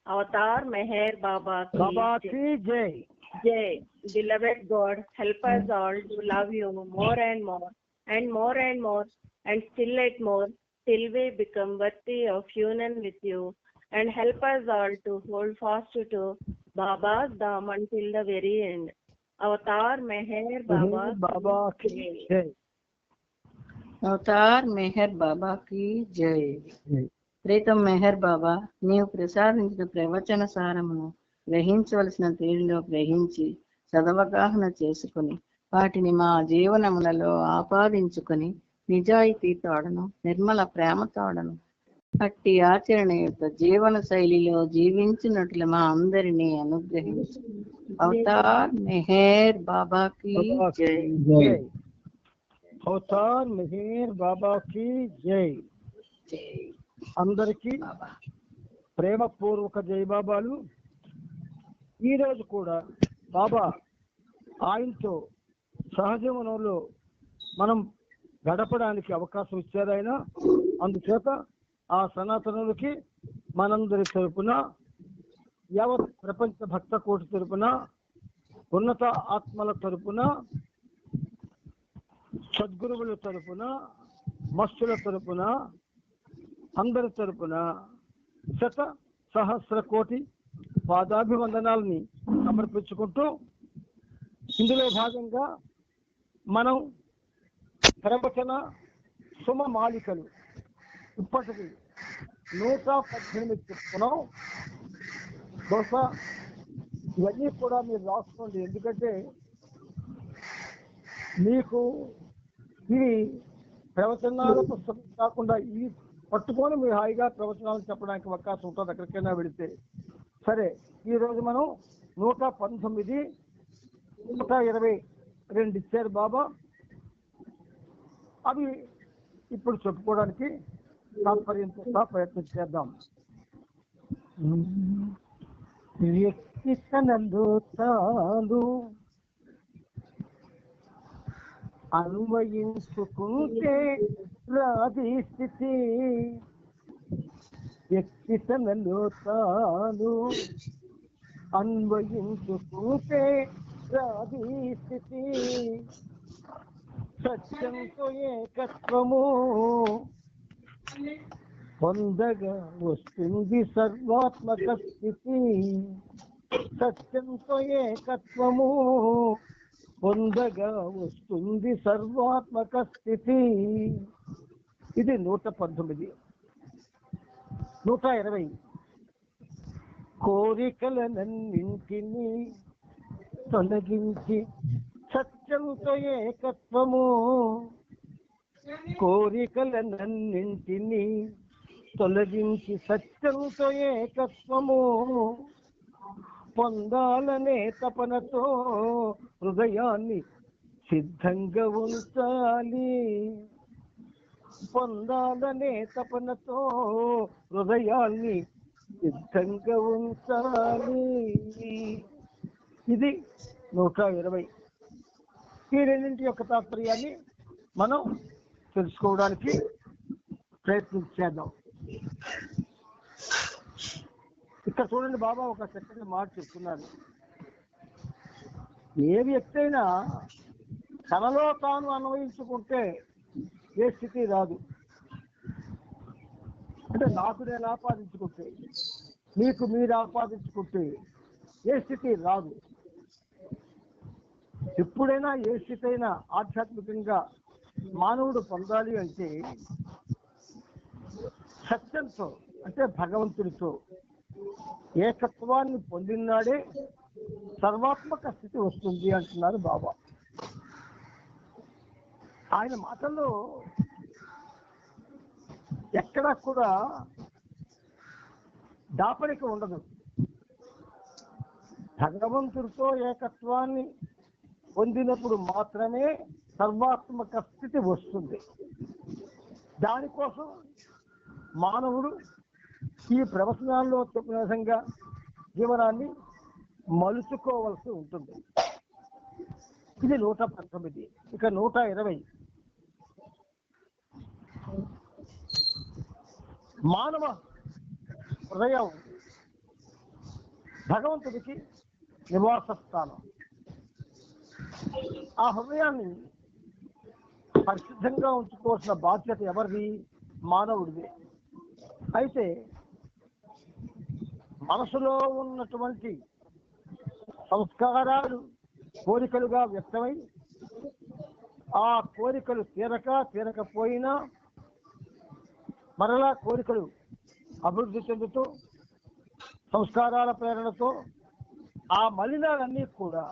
Avatar Meher Baba ki jai. Jai. Beloved God, help us all to love you more and more and more and more and still yet more till we become worthy of union with you, and help us all to hold fast to Baba's Dham until the very end. Avatar Meher Baba ki jai. Avatar Meher బాబాకి జై. ప్రీతం మెహర్ బాబా, నీవు ప్రసాదించిన ప్రవచన సారమును గ్రహించవలసిన తీరులో గ్రహించి సదవగాహన చేసుకుని వాటిని మా జీవనములలో ఆపాదించుకొని నిజాయితీ తోడను నిర్మల ప్రేమ తోడను అట్టి ఆచరణ యొక్క జీవన శైలిలో జీవించినట్లు మా అందరినీ అనుగ్రహించు. అవతార్ మెహర్ బాబాకి జై. అవతార్ మెహర్ బాబాకి జై. అందరికీ ప్రేమపూర్వక జై బాబాలు. ఈరోజు కూడా బాబా ఆయనతో సహజీవనంలో మనం గడపడానికి అవకాశం ఇచ్చారు ఆయన. అందుచేత ఆ సనాతనులకి మనందరి తరపున, యావత్ ప్రపంచ భక్త కోటి తరపున, ఉన్నత ఆత్మల తరపున, సద్గురువుల తరపున, మస్తుల తరపున, అందరి తరపున శత సహస్ర కోటి పాదాభివందనాలని సమర్పించుకుంటూ, ఇందులో భాగంగా మనం ప్రవచన సుమ మాలికలు ఇప్పటికి 118 చెప్తున్నాం. బహుశా ఇవన్నీ కూడా మీరు రాసుకోండి, ఎందుకంటే మీకు ఇవి ప్రవచనాల పుస్తకం కాకుండా ఇవి పట్టుకొని మీరు హాయిగా ప్రవచనాలు చెప్పడానికి అవకాశం ఉంటుంది ఎక్కడికైనా వెళితే. సరే, ఈరోజు మనం 119, 122 ఇచ్చారు బాబా. అవి ఇప్పుడు చెప్పుకోవడానికి తాత్పర్యంతో ప్రయత్నం చేద్దాం. వ్యక్తి తనందు తాను అన్వయించుకుంటే రాది స్థితి. వ్యక్తి తనలో తాను అన్వయించుకుంటే రాది స్థితి. సత్యంతో ఏకత్వము పొందగా వస్తుంది సర్వాత్మక స్థితి. సత్యంతో ఏకత్వము పొందగా వస్తుంది సర్వాత్మక స్థితి. ఇది 119. 120 కోరికలనన్నింటినీ తొలగించి సత్యంతో ఏకత్వము. కోరికలనన్నింటినీ తొలగించి సత్యంతో ఏకత్వము పొందాలనే తపనతో హృదయాన్ని సిద్ధంగా ఉంచాలి. పొందాలనే తపనతో హృదయాన్ని సిద్ధంగా ఉంచాలి. ఇది 120. ఈ రెండింటి యొక్క తాత్పర్యాన్ని మనం తెలుసుకోవడానికి ప్రయత్నం చేద్దాం. ఇక్కడ చూడండి, బాబా ఒక చక్కటి మాట చెప్తున్నారు. ఏ వ్యక్తి అయినా తనలో తాను అన్వయించుకుంటే ఏ స్థితి రాదు. అంటే నాకు నేను ఆపాదించుకుంటే, మీకు మీరు ఆపాదించుకుంటే ఏ స్థితి రాదు. ఎప్పుడైనా ఏ స్థితి అయినా ఆధ్యాత్మికంగా మానవుడు పొందాలి అంటే సత్యంతో, అంటే భగవంతుడితో ఏకత్వాన్ని పొందినాడే సర్వాత్మక స్థితి వస్తుంది అంటున్నారు బాబా. ఆయన మాటల్లో ఎక్కడా కూడా దాపరిక ఉండదు. భగవంతుడితో ఏకత్వాన్ని పొందినప్పుడు మాత్రమే సర్వాత్మక స్థితి వస్తుంది. దానికోసం మానవుడు ఈ ప్రవచనాల్లో చెప్పిన విధంగా జీవనాన్ని మలుచుకోవలసి ఉంటుంది. ఇది 119. ఇక 120 మానవ హృదయం భగవంతుడికి నివాస స్థానం. ఆ హృదయాన్ని పరిశుద్ధంగా ఉంచుకోవాల్సిన బాధ్యత ఎవరిది? మానవుడిది. అయితే మనసులో ఉన్నటువంటి సంస్కారాలు కోరికలుగా వ్యక్తమై ఆ కోరికలు తీరకపోయినా మరలా కోరికలు అభివృద్ధి చెందుతూ సంస్కారాల ప్రేరణతో ఆ మలినాలన్నీ కూడా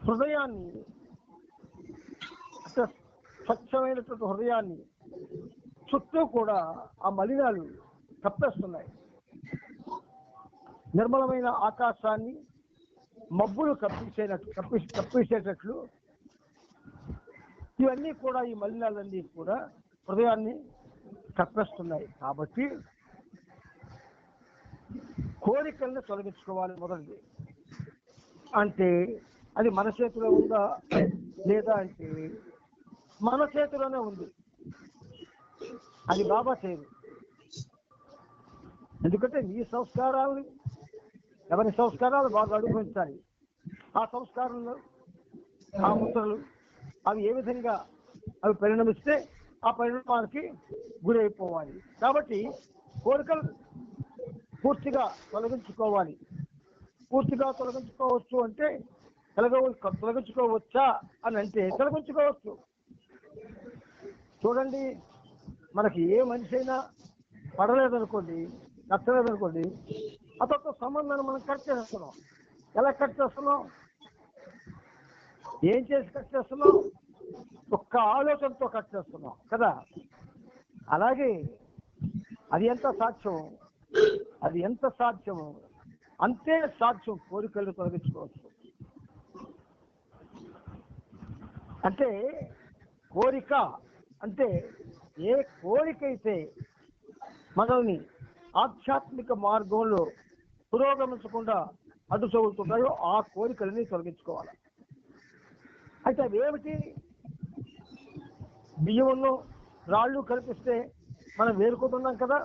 హృదయాన్ని, స్వచ్ఛమైనటువంటి హృదయాన్ని చుట్టూ కూడా ఆ మలినాలు కప్పేస్తున్నాయి. నిర్మలమైన ఆకాశాన్ని మబ్బులు కప్పించేటట్లు ఇవన్నీ కూడా, ఈ మలినాలన్నీ కూడా హృదయాన్ని కప్పేస్తున్నాయి. కాబట్టి కోరికల్ని తొలగించుకోవాలి. మొదటిది అంటే అది మన చేతిలో ఉందా లేదా అంటే మన చేతిలోనే ఉంది. అది బాబా చేయదు. ఎందుకంటే నీ సంస్కారాలు, ఎవరి సంస్కారాలు బాగా అనుభవించాలి. ఆ సంస్కారంలో ఆ ముద్రలు అవి ఏ విధంగా అవి పరిణమిస్తే ఆ పరిణామానికి గురైపోవాలి. కాబట్టి కోరికలు పూర్తిగా తొలగించుకోవాలి. పూర్తిగా తొలగించుకోవచ్చు అంటే తొలగించుకోవచ్చా అని అంటే తొలగించుకోవచ్చు. చూడండి, మనకి ఏ మనిషి అయినా పడలేదనుకోండి, నచ్చలేదనుకోండి, అతనితో సంబంధాన్ని మనం కట్ చేస్తున్నాం. ఎలా కట్ చేస్తున్నాం? ఏం చేసి కట్ చేస్తున్నాం? ఒక్క ఆలోచనతో కట్ చేస్తున్నాం కదా. అలాగే అది ఎంత సాధ్యమో అంతే సాధ్యం కోరికలు తొలగించుకోవచ్చు. అంటే కోరిక అంటే ఏ కోరిక అయితే మనల్ని ఆధ్యాత్మిక మార్గంలో పురోగమించకుండా అడ్డు చదువుతుంటాయో ఆ కోరికలని తొలగించుకోవాలి. అయితే అవేమిటి? బియ్యంలో రాళ్ళు కల్పిస్తే మనం వేరుకుంటున్నాం కదా,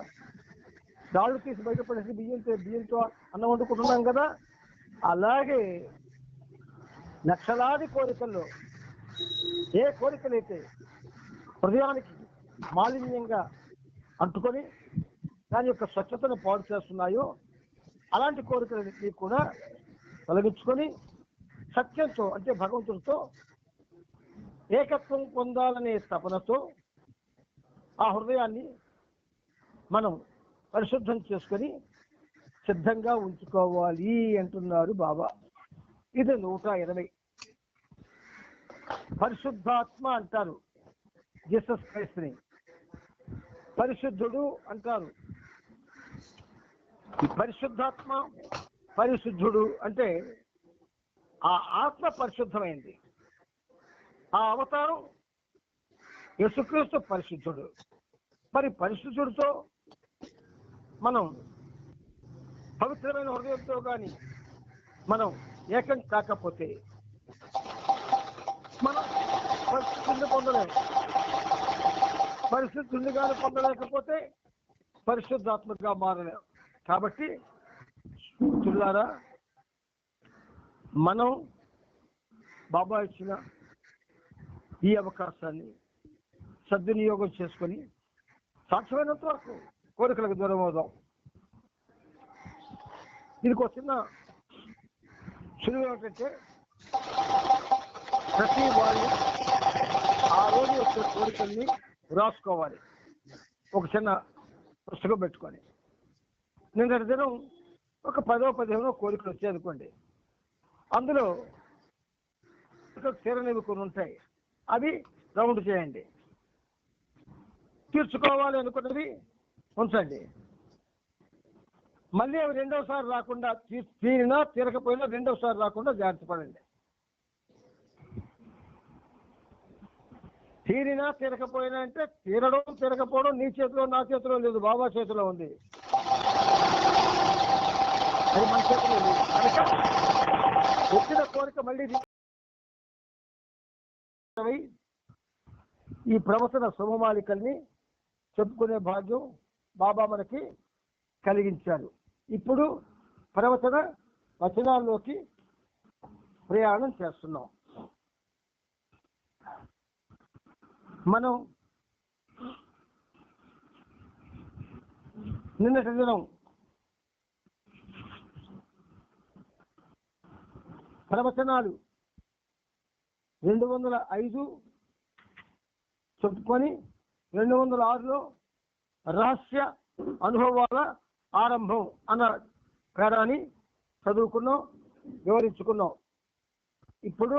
రాళ్ళు తీసి బయటపడేసి బియ్యంతో అన్నం వండుకుంటున్నాం కదా. అలాగే లక్షలాది కోరికల్లో ఏ కోరికలైతే హృదయానికి మాలిన్యంగా అంటుకొని దాని యొక్క స్వచ్ఛతను పాడు చేస్తున్నాయో అలాంటి కోరికలన్నింటినీ కూడా తొలగించుకొని సత్యంతో అంటే భగవంతుడితో ఏకత్వం పొందాలనే తపనతో ఆ హృదయాన్ని మనం పరిశుద్ధం చేసుకొని సిద్ధంగా ఉంచుకోవాలి అంటున్నారు బాబా. ఇది 120. పరిశుద్ధాత్మ అంటారు జీసస్ క్రైస్ట్ని, పరిశుద్ధుడు అంటారు. పరిశుద్ధాత్మ, పరిశుద్ధుడు అంటే ఆ ఆత్మ పరిశుద్ధమైంది. ఆ అవతారం యేసుక్రీస్తు పరిశుద్ధుడు. మరి పరిశుద్ధుడితో మనం పవిత్రమైన హృదయంతో కానీ మనం ఏకం కాకపోతే మనం పరిశుద్ధిని పొందలేము. పరిశుద్ధిని కానీ పొందలేకపోతే పరిశుద్ధాత్మగా మారలేము. కాబట్టి మిత్రులారా, మనం బాబా ఇచ్చిన ఈ అవకాశాన్ని సద్వినియోగం చేసుకొని సాధ్యమైనంత వరకు కోరికలకు దూరం అవుదాం. దీనికి ఒక చిన్న సులువు ఏమిటంటే ప్రతి వాళ్ళు ఆ రోజు వచ్చే కోరికల్ని రాసుకోవాలి. ఒక చిన్న పుస్తకం పెట్టుకొని నిన్నటి దినం ఒక 10-15 కోరికలు వచ్చాయనుకోండి, అందులో తీరనివి కొన్ని ఉంటాయి, అవి రౌండ్ చేయండి. తీర్చుకోవాలి అనుకున్నది ఉంచండి. మళ్ళీ అవి రెండోసారి రాకుండా, తీరినా తీరకపోయినా రెండోసారి రాకుండా జాగ్రత్త పడండి. తీరినా తీరకపోయినా అంటే తీరడం తీరకపోవడం నీ చేతిలో నా చేతిలో లేదు, బాబా చేతిలో ఉంది. అది మన చేతిలో లేదు. కనుక వచ్చిన కోరిక మళ్ళీ ఈ ప్రవచన శుభమాలికల్ని చెప్పుకునే భాగ్యం బాబా మనకి కలిగించారు. ఇప్పుడు ప్రవచన వచనాల్లోకి ప్రయాణం చేస్తున్నాం. మనం నిన్నటి దినం ప్రవచనాలు 205 చెప్పుకొని 206లో రహస్య అనుభవాల ఆరంభం అన్న పేరాన్ని చదువుకున్నాం, వివరించుకున్నాం. ఇప్పుడు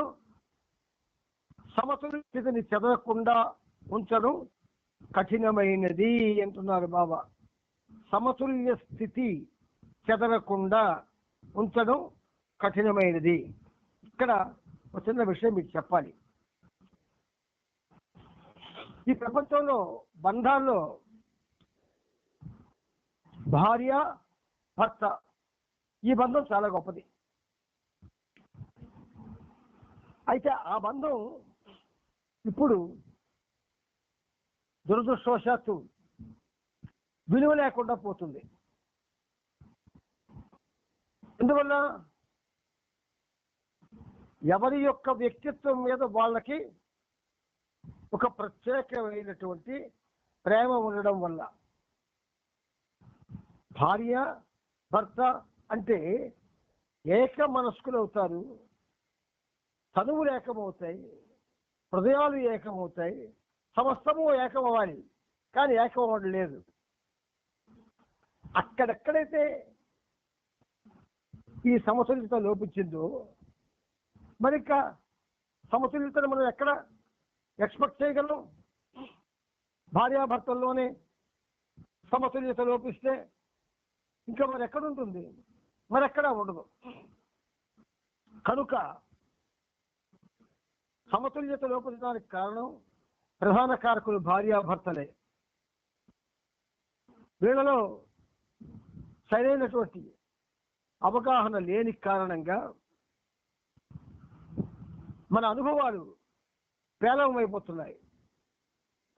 సమతుల్య స్థితిని చెదరకుండా ఉంచడం కఠినమైనది అంటున్నారు బాబా. సమతుల్య స్థితి చెదరకుండా ఉంచడం కఠినమైనది. ఇక్కడ ఒక చిన్న విషయం మీకు చెప్పాలి. ఈ ప్రపంచంలో బంధాల్లో భార్య భర్త ఈ బంధం చాలా గొప్పది. అయితే ఆ బంధం ఇప్పుడు దురదృష్టవశాత్తు విలువ లేకుండా పోతుంది. ఎందువల్ల? ఎవరి యొక్క వ్యక్తిత్వం మీద వాళ్ళకి ఒక ప్రత్యేకమైనటువంటి ప్రేమ ఉండడం వల్ల. భార్య భర్త అంటే ఏక మనస్కులు అవుతారు, తనువులు ఏకమవుతాయి, హృదయాలు ఏకమవుతాయి, సమస్తము ఏకమవ్వాలి. కానీ ఏకమవ్వడం లేదు. అక్కడెక్కడైతే ఈ సమతుల్యత లోపించిందో మరి ఇంకా సమతుల్యతను మనం ఎక్కడ ఎక్స్పెక్ట్ చేయగలం? భార్యాభర్తల్లోనే సమతుల్యత లోపిస్తే ఇంకా మరి ఎక్కడ ఉంటుంది? మరెక్కడా ఉండదు. కనుక సమతుల్యత లోపించడానికి కారణం ప్రధాన కారకులు భార్యాభర్తలే. వీళ్ళలో సరైనటువంటి అవగాహన లేని కారణంగా మన అనుభవాలు పేలవమైపోతున్నాయి.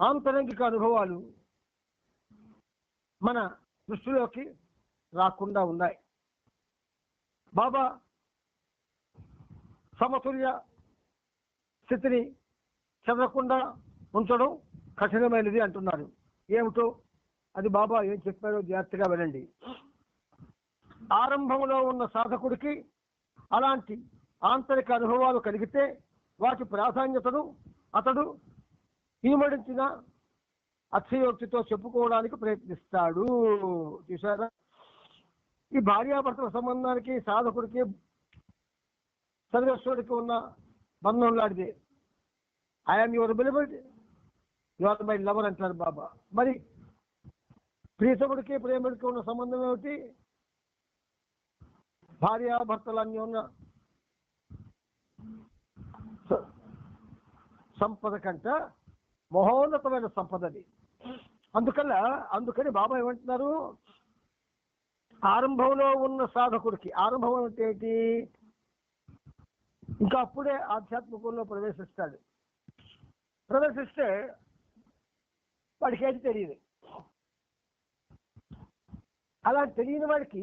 ఆంతరంగిక అనుభవాలు మన దృష్టిలోకి రాకుండా ఉన్నాయి. బాబా సమతుల్య స్థితిని చెదరకుండా ఉంచడం కఠినమైనది అంటున్నారు. ఏమిటో అది బాబా ఏం చెప్పారో జాగ్రత్తగా వినండి. ఆరంభంలో ఉన్న సాధకుడికి అలాంటి ఆంతరిక అనుభవాలు కలిగితే వాటి ప్రాధాన్యతను అతడు ఈమడించిన అక్షయోక్తితో చెప్పుకోవడానికి ప్రయత్నిస్తాడు. చూసారా? ఈ భార్యాభర్తల సంబంధానికి సాధకుడికి సర్వేశ్వరుడికి ఉన్న బంధం లాంటిదే. I'm your beloved, you are my lover అంటారు బాబా. మరి ప్రియతముడికి ప్రేముడికి ఉన్న సంబంధం ఏమిటి? భార్యాభర్తలన్నీ ఉన్న సంపద కంట మహోన్నతమైన సంపదది. అందుకని బాబా ఏమంటున్నారు? ఆరంభంలో ఉన్న సాధకుడికి, ఆరంభం అంటే ఏంటి? ఇంకా అప్పుడే ఆధ్యాత్మికంలో ప్రవేశిస్తే వాడికి ఏది తెలియదు. అలా తెలియని వాడికి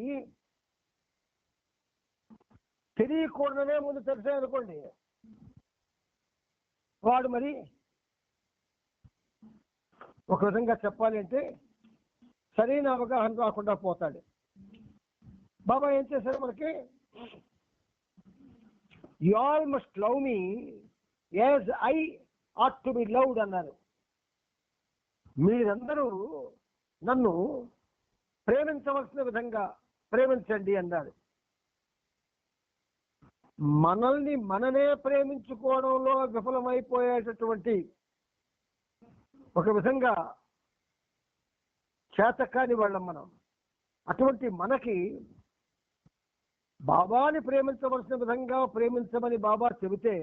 తెలియకూడదనే ముందు తెలిసాయనుకోండి, వాడు మరి ఒక విధంగా చెప్పాలి అంటే సరైన అవగాహన రాకుండా పోతాడు. బాబా ఏం చేశారు మనకి? You all must love me as I ought to be loved అన్నారు. మీరందరూ నన్ను ప్రేమించవలసిన విధంగా ప్రేమించండి అన్నారు. మననే ప్రేమించుకోవడంలో విఫలమైపోయేటటువంటి ఒక విధంగా చేతకాని వాళ్ళం మనం. అటువంటి మనకి బాబాని ప్రేమించవలసిన విధంగా ప్రేమించమని బాబా చెబితే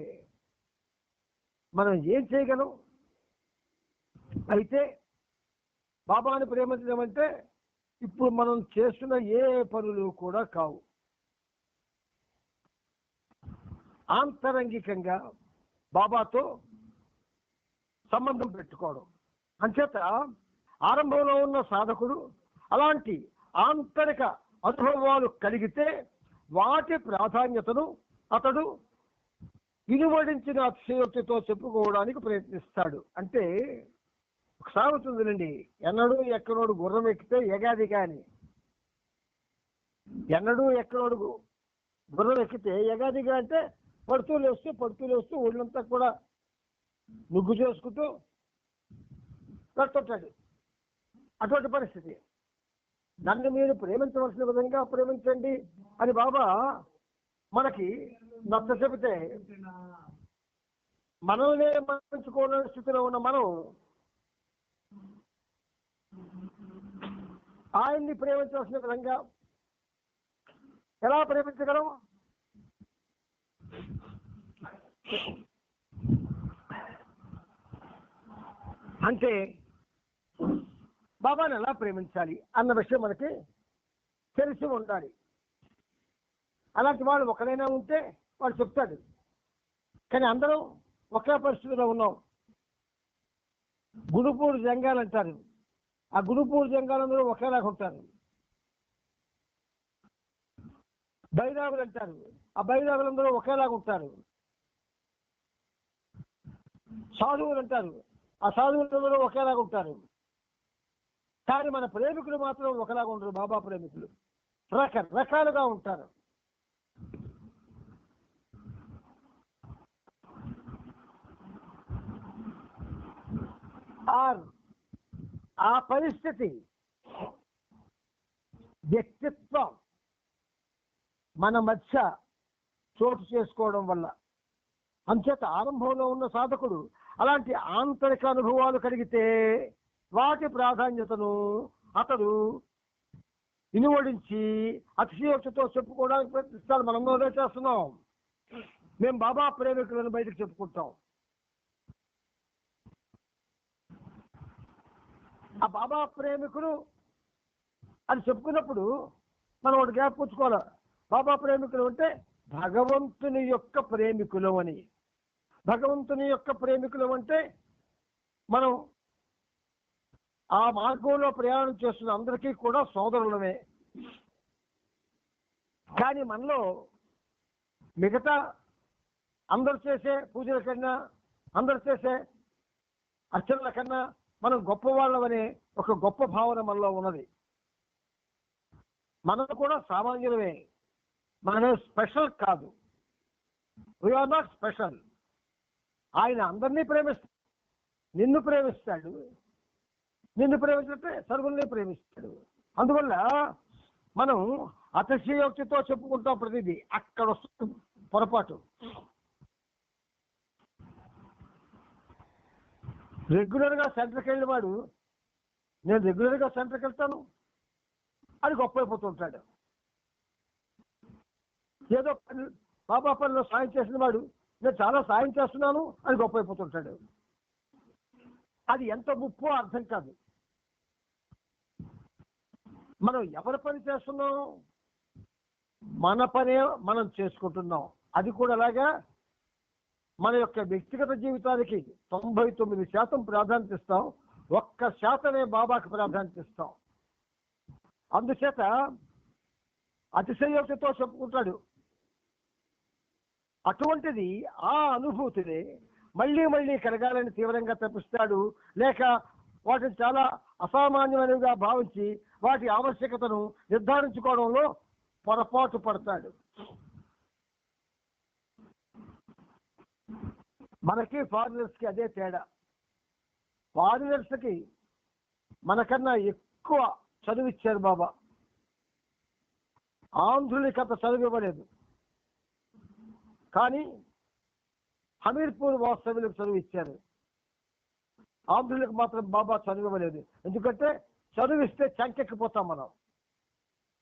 మనం ఏం చేయగలం? అయితే బాబాని ప్రేమించడం అంటే ఇప్పుడు మనం చేస్తున్న ఏ పనులు కూడా కావు. ఆంతరంగికంగా బాబాతో సంబంధం పెట్టుకోవడం. అంచేత ఆరంభంలో ఉన్న సాధకుడు అలాంటి ఆంతరిక అనుభవాలు కలిగితే వాటి ప్రాధాన్యతను అతడు ఇనుమడించిన అతిశయోక్తితో చెప్పుకోవడానికి ప్రయత్నిస్తాడు. అంటే ఒక సామెత ఉందిలేండి, ఎన్నడూ ఎక్కడోడు గుర్రం ఎక్కితే ఎగాది కాని. ఎన్నడూ ఎక్కడోడు గుర్రం ఎక్కితే ఎగాదిగా అంటే పడుతూ లేస్తూ ఒళ్ళంతా కూడా నుగ్గు చేసుకుంటూ కడుతుంటాడు. అటువంటి పరిస్థితి. నన్ను మీరు ప్రేమించవలసిన విధంగా ప్రేమించండి అని బాబా మనకి నచ్చ చెబితే మనల్నే ప్రేమించుకోలేని స్థితిలో ఉన్న మనం ఆయన్ని ప్రేమించవలసిన విధంగా ఎలా ప్రేమించగలం? అంటే బాబాని ఎలా ప్రేమించాలి అన్న విషయం మనకి తెలిసి ఉండాలి. అలాంటి వాడు ఒకడైనా ఉంటే వాడు చెప్తాడు. కానీ అందరం ఒకే పరిస్థితిలో ఉన్నాం. గుడుపూరు జంగాలు అంటారు. ఆ గుడుపూరు జంగాలందరూ ఒకేలాగా ఉంటారు. బైరాగులు అంటారు. ఆ బైరాగులందరూ ఒకేలాగా ఉంటారు. సాధువులు అంటారు. ఆ సాధువులందరూ ఒకేలాగా ఉంటారు. కానీ మన ప్రేమికులు మాత్రం ఒకలాగా ఉంటారు. బాబా ప్రేమికులు రకరకాలుగా ఉంటారు. ఆ పరిస్థితి వ్యక్తిత్వం మన మధ్య చోటు చేసుకోవడం వల్ల, అంచేత ఆరంభంలో ఉన్న సాధకుడు అలాంటి ఆంతరిక అనుభవాలు కలిగితే వాటి ప్రాధాన్యతను అతడు ఇనువడించి అతిశయోక్తితో చెప్పుకోవడానికి ప్రయత్నిస్తాడు. మనం అదే చేస్తున్నాం. మేము బాబా ప్రేమికులను బయటకు చెప్పుకుంటాం. ఆ బాబా ప్రేమికులు అని చెప్పుకున్నప్పుడు మనం ఒకటి జ్ఞాపకం. బాబా ప్రేమికులు అంటే భగవంతుని యొక్క ప్రేమికులు అని. భగవంతుని యొక్క ప్రేమికులు అంటే మనం ఆ మార్గంలో ప్రయాణం చేస్తున్న అందరికీ కూడా సోదరులమే. కానీ మనలో మిగతా అందరు చేసే పూజల కన్నా, అందరు చేసే అర్చనల కన్నా మనం గొప్పవాళ్ళమనే ఒక గొప్ప భావన మనలో ఉన్నది. మనం కూడా సామాన్యులమే. మనమే స్పెషల్ కాదు. We're not special. ఆయన అందరినీ ప్రేమిస్తాడు. నిన్ను ప్రేమిస్తాడు. నిన్ను ప్రేమించినట్టే సర్వుల్ని ప్రేమిస్తాడు. అందువల్ల మనం అతిశయోక్తితో చెప్పుకుంటాం ప్రతిదీ. అక్కడ వస్తుంది పొరపాటు. రెగ్యులర్గా సెంటర్కి వెళ్ళిన వాడు నేను రెగ్యులర్గా సెంటర్కి వెళ్తాను అని గొప్ప అయిపోతుంటాడు. ఏదో పని బాబా పనిలో సాయం చేసిన వాడు నేను చాలా సాయం చేస్తున్నాను అని గొప్ప అయిపోతుంటాడు. అది ఎంత ముప్పో అర్థం కాదు. మనం ఎవరి పని చేస్తున్నాం? మన పనే మనం చేసుకుంటున్నాం. అది కూడా అలాగా మన యొక్క వ్యక్తిగత జీవితానికి 99% ప్రాధాన్యత ఇస్తాం. 1% బాబాకి ప్రాధాన్యత ఇస్తాం. అందుచేత అతిశయోక్తితో చెప్పుకుంటాడు. అటువంటిది ఆ అనుభూతిని మళ్ళీ మళ్ళీ కలగాలని తీవ్రంగా తప్పిస్తాడు. లేక వాటిని చాలా అసామాన్యమైనవిగా భావించి వాటి ఆవశ్యకతను నిర్ధారించుకోవడంలో పొరపాటు పడతాడు. మనకి ఫారినర్స్కి అదే తేడా. ఫారినర్స్కి మనకన్నా ఎక్కువ చదివిచ్చారు బాబా. ఆంధ్రులకి అంత చదువు ఇవ్వలేదు. కానీ హమీర్పూర్ వాస్తవ్యులకు చదువు ఇచ్చారు. ఆంధ్రులకు మాత్రం బాబా చదువు ఇవ్వలేదు. ఎందుకంటే చదువిస్తే చంకెక్కిపోతాం మనం.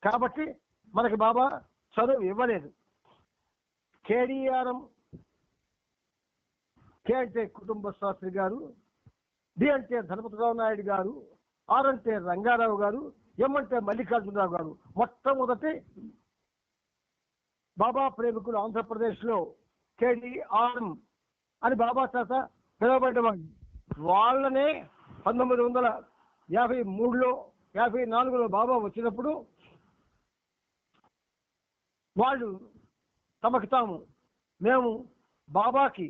కాబట్టి మనకి బాబా చదువు ఇవ్వలేదు. కేడిఆర్ఎం, కే అంటే కుటుంబ శాస్త్రి గారు, డి అంటే ధనపతిరావు నాయుడు గారు, ఆర్ అంటే రంగారావు గారు, ఎం అంటే మల్లికార్జునరావు గారు మొట్టమొదటి బాబా ప్రేమికులు ఆంధ్రప్రదేశ్లో కేడిఆర్ఎం అని బాబా చేత పిలువబడ్డవాళ్ళు. వాళ్ళనే 1953లో 54లో బాబా వచ్చినప్పుడు వాళ్ళు తమకు తాము మేము బాబాకి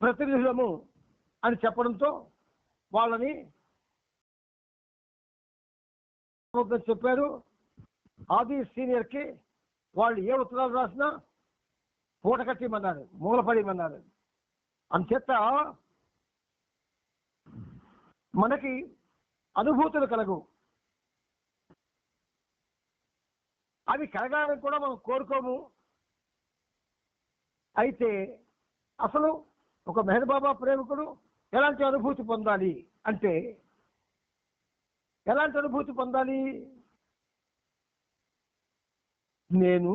ప్రతినిధులము అని చెప్పడంతో వాళ్ళని చెప్పారు. ఆది సీనియర్కి వాళ్ళు ఏ ఉత్తరాలు రాసినా పూట కట్టిమన్నారు, మూలపడిమన్నారు. అంచేత మనకి అనుభూతులు కలగు, అవి కలగాలని కూడా మనం కోరుకోము. అయితే అసలు ఒక మెహర్ బాబా ప్రేమికుడు ఎలాంటి అనుభూతి పొందాలి అంటే, ఎలాంటి అనుభూతి పొందాలి? నేను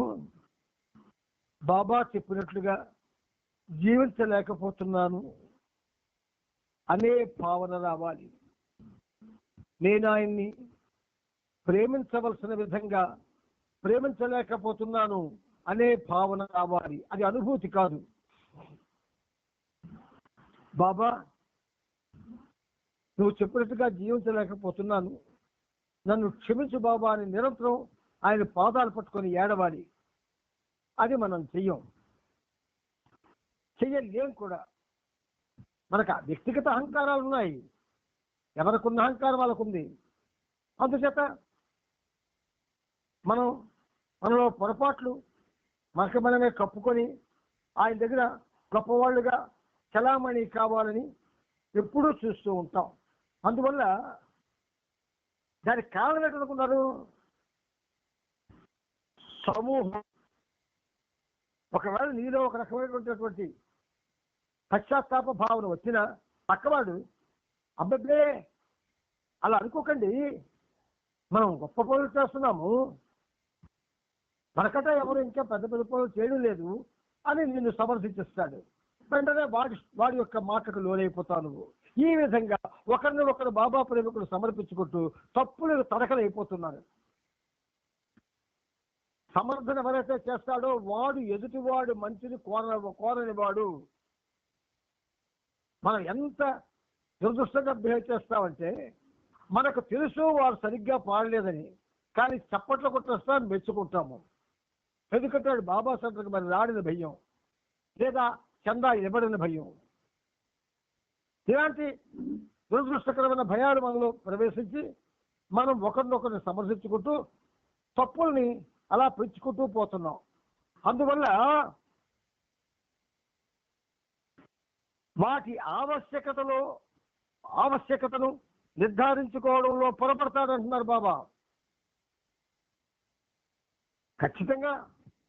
బాబా చెప్పినట్లుగా జీవించలేకపోతున్నాను అనే భావన రావాలి. నేను ఆయన్ని ప్రేమించవలసిన విధంగా ప్రేమించలేకపోతున్నాను అనే భావన రావాలి. అది అనుభూతి కాదు. బాబా, నువ్వు చెప్పినట్టుగా జీవించలేకపోతున్నాను, నన్ను క్షమించు బాబా అని నిరంతరం ఆయన పాదాలు పట్టుకొని ఏడవాలి. అది మనం చెయ్యలేం కూడా. మనకు వ్యక్తిగత అహంకారాలు ఉన్నాయి, ఎవరికున్న అహంకారం వాళ్ళకుంది. అందుచేత మనలో పొరపాట్లు మనమే కప్పుకొని ఆయన దగ్గర గొప్పవాళ్ళుగా చలామణి కావాలని ఎప్పుడూ చూస్తూ ఉంటాం. అందువల్ల దానికి కారణం ఏంటనుకున్నారు? సమూహం. ఒకవేళ నీలో ఒక రకమైనటువంటి పశ్చాత్తాప భావన వచ్చిన పక్కవాడు, అబ్బబ్బే అలా అనుకోకండి, మనం గొప్ప పనులు చేస్తున్నాము, మనకట ఎవరు ఇంకా పెద్ద పెద్ద పనులు చేయడం లేదు అని నిన్ను సమర్థించేస్తాడు. వెంటనే వాడి యొక్క మాటకు లోనైపోతావు నువ్వు. ఈ విధంగా ఒకరిని ఒకరు బాబా ప్రేమికులు సమర్పించుకుంటూ తప్పులు తడకలైపోతున్నారు. సమర్థన ఎవరైతే చేస్తాడో వాడు ఎదుటివాడు మంచిని కోరని వాడు. మనం ఎంత దురదృష్టంగా బిహేవ్ చేస్తామంటే, మనకు తెలుసు వాడు సరిగ్గా పాడలేదని, కానీ చప్పట్లు కొట్టేస్తా మెచ్చుకుంటాము. ఎందుకంటే వాడు బాబా సెంటర్కి మరి రాడిన భయం, లేదా చందా ఇవ్వడిన భయం. ఇలాంటి దురదృష్టకరమైన భయాలు మనలో ప్రవేశించి మనం ఒకరినొకరిని సమర్థించుకుంటూ తప్పుల్ని అలా పెంచుకుంటూ పోతున్నాం. అందువల్ల వాటి ఆవశ్యకతను నిర్ధారించుకోవడంలో పొరపడతాడంటున్నారు బాబా. ఖచ్చితంగా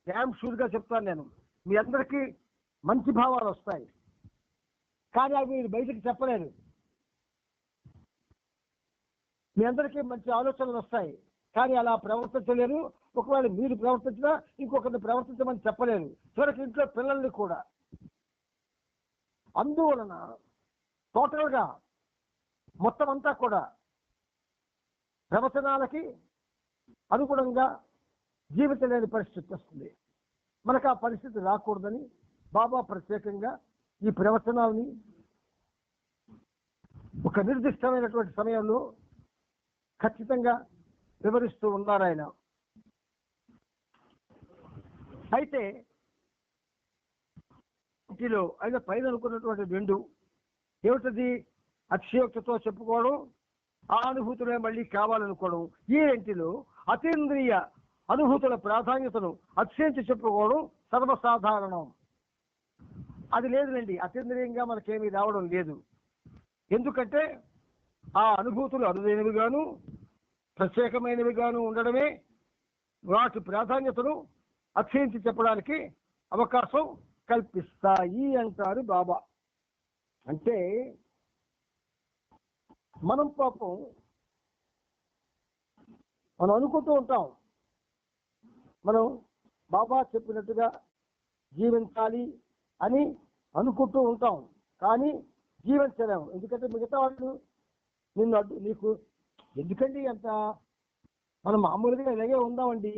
డ్యామ్ షూర్గా చెప్తాను నేను, మీ అందరికీ మంచి భావాలు వస్తాయి, కానీ అవి మీరు బయటకు చెప్పలేరు. మీ అందరికీ మంచి ఆలోచనలు వస్తాయి, కానీ అలా ప్రవర్తించలేరు. ఒకవేళ మీరు ప్రవర్తించినా ఇంకొకరిని ప్రవర్తించమని చెప్పలేరు. చివరికి ఇంట్లో పిల్లల్ని కూడా. అందువలన టోటల్గా మొత్తం అంతా కూడా ప్రవచనాలకి అనుగుణంగా జీవించలేని పరిస్థితి వస్తుంది. మనకు ఆ పరిస్థితి రాకూడదని బాబా ప్రత్యేకంగా ఈ ప్రవచనాలని ఒక నిర్దిష్టమైనటువంటి సమయంలో ఖచ్చితంగా వివరిస్తూ ఉన్నారు ఆయన. అయితే ఇంటిలో ఆయన పైన అనుకున్నటువంటి రెండు ఏమిటది? అతిశయోక్తితో చెప్పుకోవడం, ఆ అనుభూతులే మళ్ళీ కావాలనుకోవడం. ఈ రెంటిలో అతీంద్రియ అనుభూతుల ప్రాధాన్యతను అతిశయించి చెప్పుకోవడం సర్వసాధారణం. అది లేదులేండి, అతీంద్రియంగా మనకేమీ రావడం లేదు. ఎందుకంటే ఆ అనుభూతులు అరుదైనవిగాను ప్రత్యేకమైనవిగాను ఉండడమే వాటి ప్రాధాన్యతను అతిశయించి చెప్పడానికి అవకాశం కల్పిస్తాయి అంటారు బాబా. అంటే మనం పాపం మనం అనుకుంటూ ఉంటాం, మనం బాబా చెప్పినట్టుగా జీవించాలి అని అనుకుంటూ ఉంటాం, కానీ జీవించలేము. ఎందుకంటే మిగతా వాళ్ళు నీకు ఎందుకండి అంత, మనం మామూలుగా ఇలాగే ఉందామండి,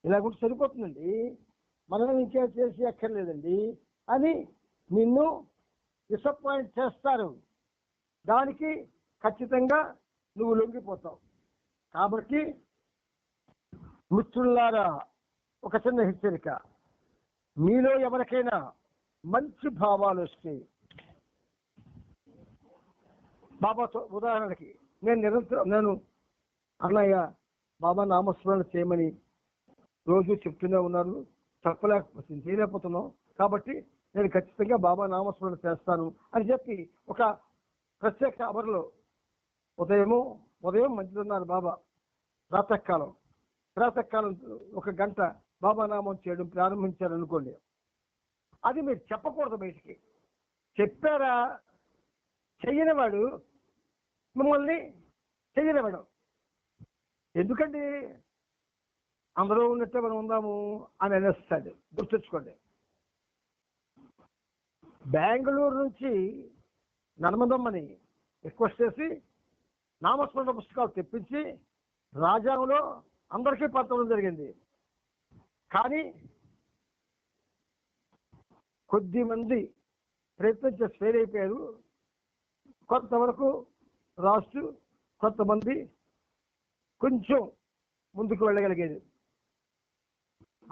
ఇలాగుంటే సరిపోతుందండి, మనం ఇంకేం చేసి అక్కర్లేదండి అని నిన్ను డిసప్పాయింట్ చేస్తారు. దానికి ఖచ్చితంగా నువ్వు లొంగిపోతావు. కాబట్టి మిత్రులారా, ఒక చిన్న హెచ్చరిక. మీలో ఎవరికైనా మంచి భావాలు వస్తే, బాబాతో ఉదాహరణకి నేను అన్నయ్య బాబా నామస్మరణ చేయమని రోజు చెప్తూనే ఉన్నారు, చేయలేకపోతున్నాం, కాబట్టి నేను ఖచ్చితంగా బాబా నామస్మరణ చేస్తాను అని చెప్పి ఒక ప్రత్యేక అవర్లో ఉదయం మంచిదన్నారు బాబా, ప్రాతకాలం 1 గంట బాబా నామం చేయడం ప్రారంభించారు అనుకోండి. అది మీరు చెప్పకూడదు బయటికి. చెప్పారా చెయ్యనివాడు మిమ్మల్ని చెయ్యనివాడు. ఎందుకండి అందరూ ఉన్నట్టే మనం ఉందాము అని అనేస్తాడు. గుర్తుంచుకోండి. బెంగళూరు నుంచి నర్మదమ్మని రిక్వెస్ట్ చేసి నామస్మరణ పుస్తకాలు తెప్పించి రాజాంలో అందరికీ పంచడం జరిగింది. కానీ కొద్ది మంది ప్రయత్నం చేసి ఫెయిల్ అయిపోయారు. కొంతవరకు రాస్తూ కొంతమంది కొంచెం ముందుకు వెళ్ళగలిగేది.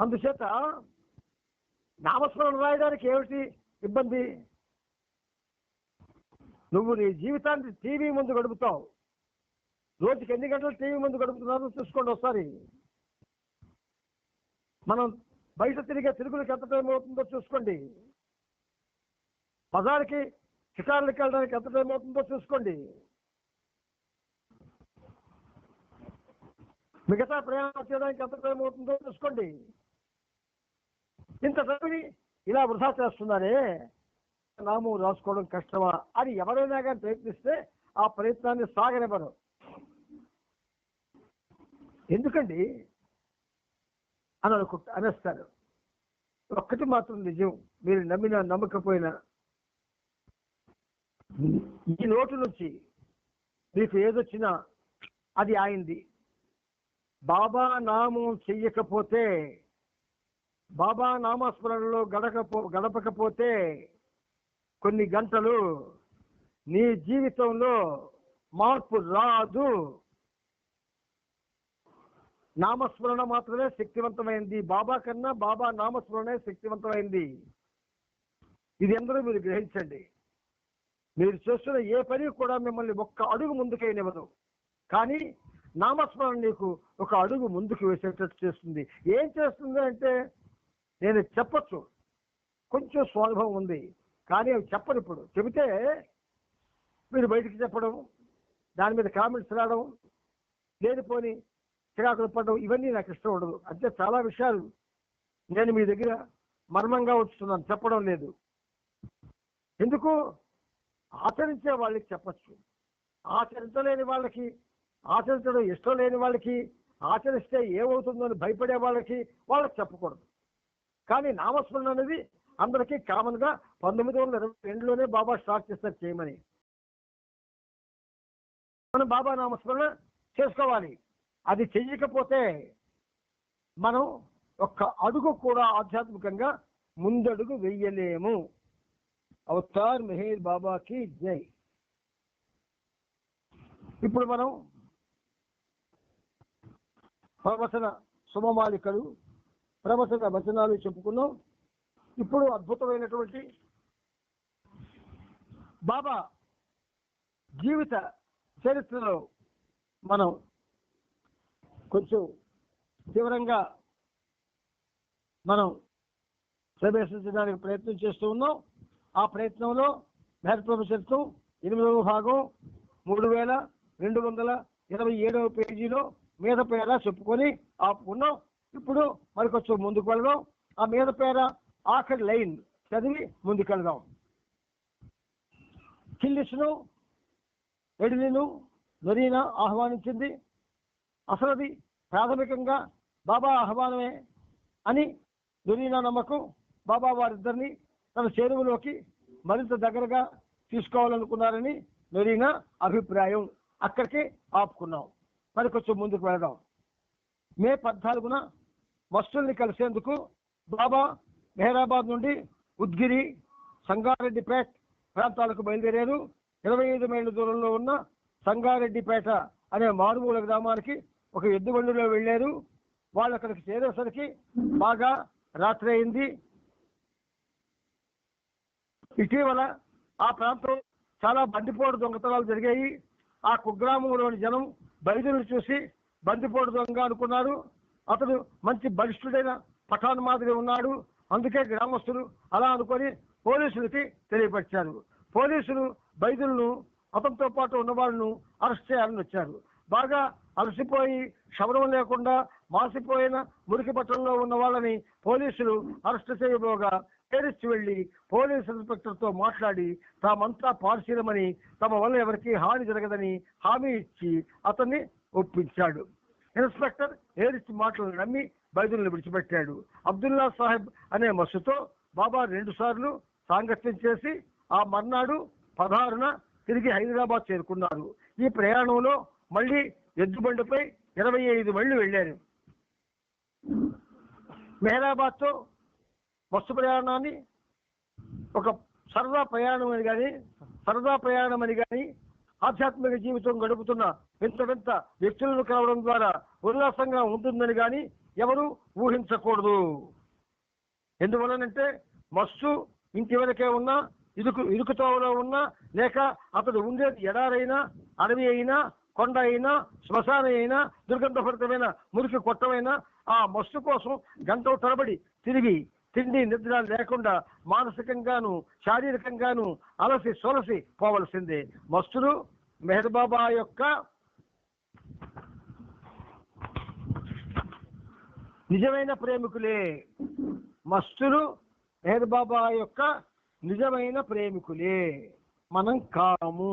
అందుచేత నామస్మరణ రాయడానికి ఏమిటి ఇబ్బంది? నువ్వు నీ జీవితాన్ని టీవీ ముందు గడుపుతావు. రోజుకి ఎన్ని గంటలు టీవీ ముందు గడుపుతున్నారో చూసుకోండి ఒకసారి. మనం బయట తిరుగులకు ఎంత టైం అవుతుందో చూసుకోండి. బజార్కి షికారులకు వెళ్ళడానికి ఎంత టైం అవుతుందో చూసుకోండి. మిగతా ప్రయాణం చేయడానికి ఎంత టైం అవుతుందో చూసుకోండి. ఇంత చదివి ఇలా వృధా చేస్తున్నారే, నామం రాసుకోవడం కష్టమా అని ఎవరైనా కానీ ప్రయత్నిస్తే ఆ ప్రయత్నాన్ని సాగనివ్వరు. ఎందుకండి అని అనేస్తారు. ఒక్కటి మాత్రం నిజం, మీరు నమ్మినా నమ్మకపోయినా, ఈ నోటు నుంచి మీకు ఏదొచ్చినా అది ఆయనది. బాబా నామం చెయ్యకపోతే, బాబా నామస్మరణలో గడపకపోతే కొన్ని గంటలు నీ జీవితంలో మార్పు రాదు. నామస్మరణ మాత్రమే శక్తివంతమైంది. బాబా కన్నా బాబా నామస్మరణే శక్తివంతమైంది. ఇది అందరూ మీరు గ్రహించండి. మీరు చేస్తున్న ఏ పని కూడా మిమ్మల్ని ఒక్క అడుగు ముందుకైనవ్వదు. కానీ నామస్మరణ నీకు ఒక అడుగు ముందుకు వేసేటట్టు చేస్తుంది. ఏం చేస్తుంది అంటే, నేను చెప్పచ్చు, కొంచెం స్వానుభవం ఉంది, కానీ అవి చెప్పను. ఇప్పుడు చెబితే మీరు బయటికి చెప్పడం, దాని మీద కామెంట్స్ రావడం, లేనిపోని చిరాకులు పడడం, ఇవన్నీ నాకు ఇష్టం ఉండదు. అంటే చాలా విషయాలు నేను మీ దగ్గర మర్మంగా ఉంచుతున్నాను, చెప్పడం లేదు. ఎందుకు? ఆచరించే వాళ్ళకి చెప్పచ్చు, ఆచరించలేని వాళ్ళకి, ఆచరించడం ఇష్టం లేని వాళ్ళకి, ఆచరిస్తే ఏమవుతుందో అని భయపడే వాళ్ళకి చెప్పకూడదు. కానీ నామస్మరణ అనేది అందరికీ కామన్ గా 1922లోనే బాబా స్టార్ట్ చేస్తారు చేయమని. మనం బాబా నామస్మరణ చేసుకోవాలి. అది చెయ్యకపోతే మనం ఒక్క అడుగు కూడా ఆధ్యాత్మికంగా ముందడుగు వెయ్యలేము. అవతార్ మెహర్ బాబాకి జై. ఇప్పుడు మనం ప్రవచన సుమమాలికలు, ప్రవచన వచనాలు చెప్పుకున్నాం. ఇప్పుడు అద్భుతమైనటువంటి బాబా జీవిత చరిత్రలో మనం కొంచెం తీవ్రంగా మనం ప్రవేశించడానికి ప్రయత్నం చేస్తూ ఉన్నాం. ఆ ప్రయత్నంలో మెహర్ ప్రభు చరిత్రం 8వ భాగం 3227వ పేజీలో మీద పేర చెప్పుకొని ఆపుకున్నాం. ఇప్పుడు మరి కొంచెం ముందుకు వెళదాం. ఆ మీద పేర ఆఖరి లైన్ చదివి ముందుకెళ్దాం. కిల్లిస్ను ఎడిలిను నొరీనా ఆహ్వానించింది. అసలు అది ప్రాథమికంగా బాబా ఆహ్వానమే అని నొరీనా నమ్మకం. బాబా వారిద్దరిని తన చేరువలోకి మరింత దగ్గరగా తీసుకోవాలనుకున్నారని నొరీనా అభిప్రాయం. అక్కడికి ఆపుకున్నాం. మరి కొంచెం ముందుకు వెళదాం. మే 14న వస్తుల్ని కలిసేందుకు బాబా మెహరాబాద్ నుండి ఉద్గిరి, సంగారెడ్డిపేట ప్రాంతాలకు బయలుదేరారు. 25 మైళ్ళ దూరంలో ఉన్న సంగారెడ్డిపేట అనే మారుమూల గ్రామానికి ఒక ఎద్దుబండిలో వెళ్ళారు. వాళ్ళు అక్కడికి చేరేసరికి బాగా రాత్రి అయింది. ఇటీవల ఆ ప్రాంతం చాలా బందిపోటు దొంగతనాలు జరిగాయి. ఆ కుగ్రామంలోని జనం బైదులను చూసి బందిపోటు దొంగ అనుకున్నారు. అతడు మంచి బలిష్ఠుడైన పఠాన్ మాదిరి ఉన్నాడు. అందుకే గ్రామస్తులు అలా అనుకొని పోలీసులకి తెలియపరిచారు. పోలీసులు బైదులను అతనితో పాటు ఉన్న వాళ్ళను అరెస్ట్ చేయాలని వచ్చారు. బాగా అలసిపోయి శవరం లేకుండా మాసిపోయిన మురికి బట్టల్లో ఉన్న వాళ్ళని పోలీసులు అరెస్ట్ చేయబోగా పేరిచ్చి వెళ్లి పోలీస్ ఇన్స్పెక్టర్ తో మాట్లాడి తామంతా పార్శీలమని, తమ వల్ల ఎవరికి హాని జరగదని హామీ ఇచ్చి అతన్ని ఒప్పించాడు. ఇన్స్పెక్టర్ ఏరిచ్చి మాటలను నమ్మి బైదుల్ని విడిచిపెట్టాడు. అబ్దుల్లా సాహెబ్ అనే మస్సుతో బాబా 2 సార్లు సాంగత్యం చేసి ఆ మర్నాడు 16న తిరిగి హైదరాబాద్ చేరుకున్నారు. ఈ ప్రయాణంలో మళ్ళీ ఎద్దుబండిపై 25 మైళ్ళు వెళ్ళారు. మెహరాబాద్ తో బస్సు ప్రయాణాన్ని ఒక సరదా ప్రయాణం అని కానీ ఆధ్యాత్మిక జీవితం గడుపుతున్న వింత వింత వ్యక్తులను కలవడం ద్వారా ఉల్లాసంగా ఉంటుందని కానీ ఎవరు ఊహించకూడదు. ఎందువలనంటే మస్సు ఇంటి వరకే ఉన్నా, ఇరుకుతోవలో ఉన్నా, లేక అతడు ఉండేది ఎడారైనా, అడవి అయినా, కొండ అయినా, శ్మశాన అయినా, దుర్గంధభరితమైన మురికి కొట్టమైనా ఆ మస్సు కోసం గంటల తరబడి తిరిగి తిండి నిద్ర లేకుండా మానసికంగాను శారీరకంగాను అలసి సొలసి పోవలసిందే. మస్తులు మెహర్ బాబా యొక్క నిజమైన ప్రేమికులే. మస్తులు మెహర్ బాబా యొక్క నిజమైన ప్రేమికులే. మనం కాము,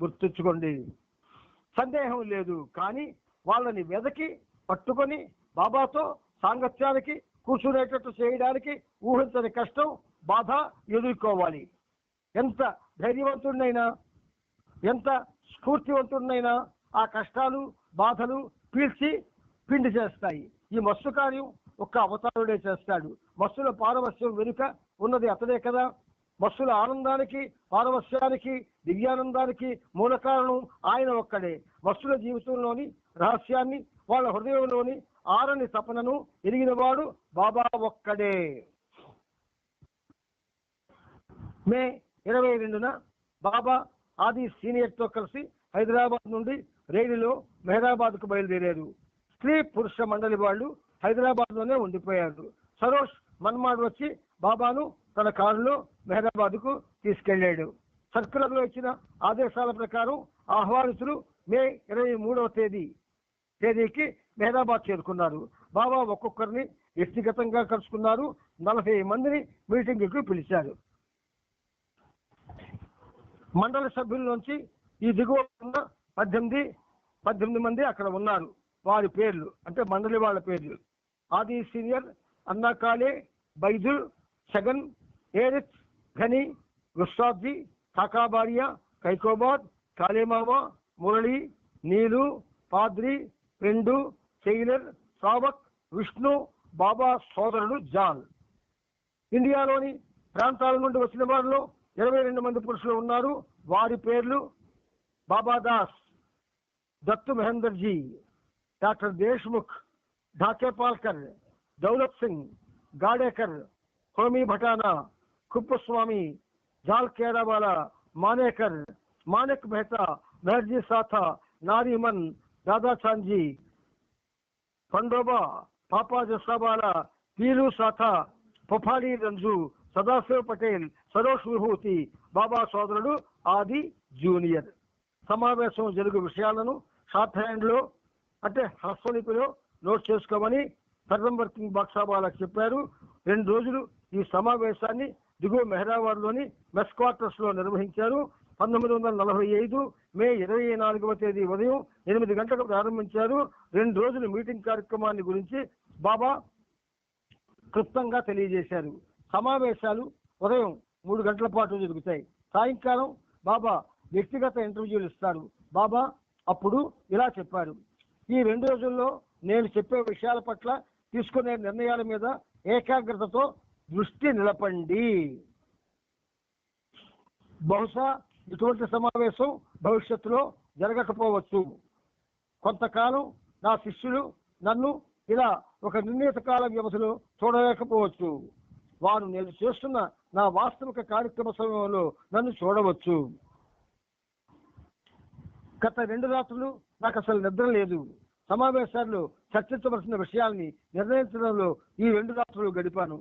గుర్తుంచుకోండి, సందేహం లేదు. కానీ వాళ్ళని వెదకి పట్టుకొని బాబాతో సాంగత్యానికి కూర్చునేటట్టు చేయడానికి ఊహించని కష్టం, బాధ ఎదుర్కోవాలి. ఎంత ధైర్యవంతుడినైనా, ఎంత స్ఫూర్తివంతుడినైనా ఆ కష్టాలు బాధలు పీల్చి పిండి చేస్తాయి. ఈ మస్సు కార్యం ఒక్క అవతారుడే చేస్తాడు. మస్సుల పారవస్యం వెనుక ఉన్నది అతడే కదా. మస్సుల ఆనందానికి, పారవస్యానికి, దివ్యానందానికి మూల కారణం ఆయన ఒక్కడే. మస్సుల జీవితంలోని రహస్యాన్ని, వాళ్ళ హృదయంలోని ఆరని తపనను ఎరిగినవాడు బాబా ఒక్కడే. మే 22న బాబా ఆది సీనియర్తో కలిసి హైదరాబాద్ నుండి రైలులో మెహరాబాద్కు బయలుదేరారు. స్త్రీ పురుష మండలి వాళ్ళు హైదరాబాద్లోనే ఉండిపోయారు. సరోష్ మన్మాడ్ వచ్చి బాబాను తన కారులో మెహరాబాద్కు తీసుకెళ్లాడు. సర్కులర్లో ఇచ్చిన ఆదేశాల ప్రకారం ఆహ్వానితులు మే 23వ తేదీకి మెహరాబాద్ చేరుకున్నారు. బాబా ఒక్కొక్కరిని వ్యక్తిగతంగా కలుసుకున్నారు. 40 మందిని మీటింగ్కి పిలిచారు. మండలి సభ్యుల్లోంచి ఈ దిగువ ఉన్న 18 మంది అక్కడ ఉన్నారు. వారి పేర్లు అంటే మండలి వాళ్ళ పేర్లు: ఆది సీనియర్, అన్నా కాలే, బైదుల్, షగన్, ఏరిచ్, ఘని, గుస్తాబ్జీ, కాకాబారియా, కైకోబాద్, కాలేమామా, మురళి, నీలు, పాద్రి, పెండు, టైలర్, సావక్, విష్ణు, బాబా సోదరుడు జాన్. ఇండియాలోని ప్రాంతాల నుండి వచ్చిన వారిలో 22 మంది పురుషులు ఉన్నారు. వారి పేర్లు: బాబాదాస్, దత్తు మహేందర్జీ, డాక్టర్ దేశ్ముఖ్, ఢాకేపాల్కర్, దౌలత్ సింగ్, గాడేకర్, హోమీ భటానా, కుప్పస్వామి, జాల్ కేరావాలా, మానేకర్, మానిక్ మెహతా, మెహర్జీ సాథా, నారీమన్, దాదా చాందీ, పండోబా, పాపా జసాబాలా, పీలు సాథా, పొఫాలి రంజు, సదాశివ్ పటేల్, సరోష్ విభూతి, బాబా సోదరుడు ఆది జూనియర్. సమావేశం జరుగు విషయాలను షార్ట్ హ్యాండ్లో అంటే హస్తలిపిలో నోట్ చేసుకోమని సర్వం వర్కింగ్ బాక్సాబాలకు చెప్పారు. 2 రోజులు ఈ సమావేశాన్ని దిగువ మెహరాబాద్లోని మెస్ క్వార్టర్స్ లో నిర్వహించారు. 1945 మే 24వ తేదీ ఉదయం 8 గంటలకు ప్రారంభించారు. 2 రోజుల మీటింగ్ కార్యక్రమాన్ని గురించి బాబా క్లుప్తంగా తెలియజేశారు. సమావేశాలు ఉదయం 3 గంటల పాటు జరుగుతాయి. సాయంకాలం బాబా వ్యక్తిగత ఇంటర్వ్యూలు ఇస్తారు. బాబా అప్పుడు ఇలా చెప్పారు: ఈ 2 రోజుల్లో నేను చెప్పే విషయాల పట్ల తీసుకునే నిర్ణయాల మీద ఏకాగ్రతతో దృష్టి నిలపండి. బహుశా ఇటువంటి సమావేశం భవిష్యత్తులో జరగకపోవచ్చు. కొంతకాలం నా శిష్యులు నన్ను ఇలా ఒక నిర్ణీత కాల వ్యవధిలో చూడలేకపోవచ్చు. వారు నేను చేస్తున్న నా వాస్తవిక కార్యక్రమ సమయంలో నన్ను చూడవచ్చు. గత 2 రాత్రులు నాకు అసలు నిద్ర లేదు. సమావేశాల్లో చర్చించవలసిన విషయాల్ని నిర్ణయించడంలో ఈ 2 రాత్రులు గడిపాను.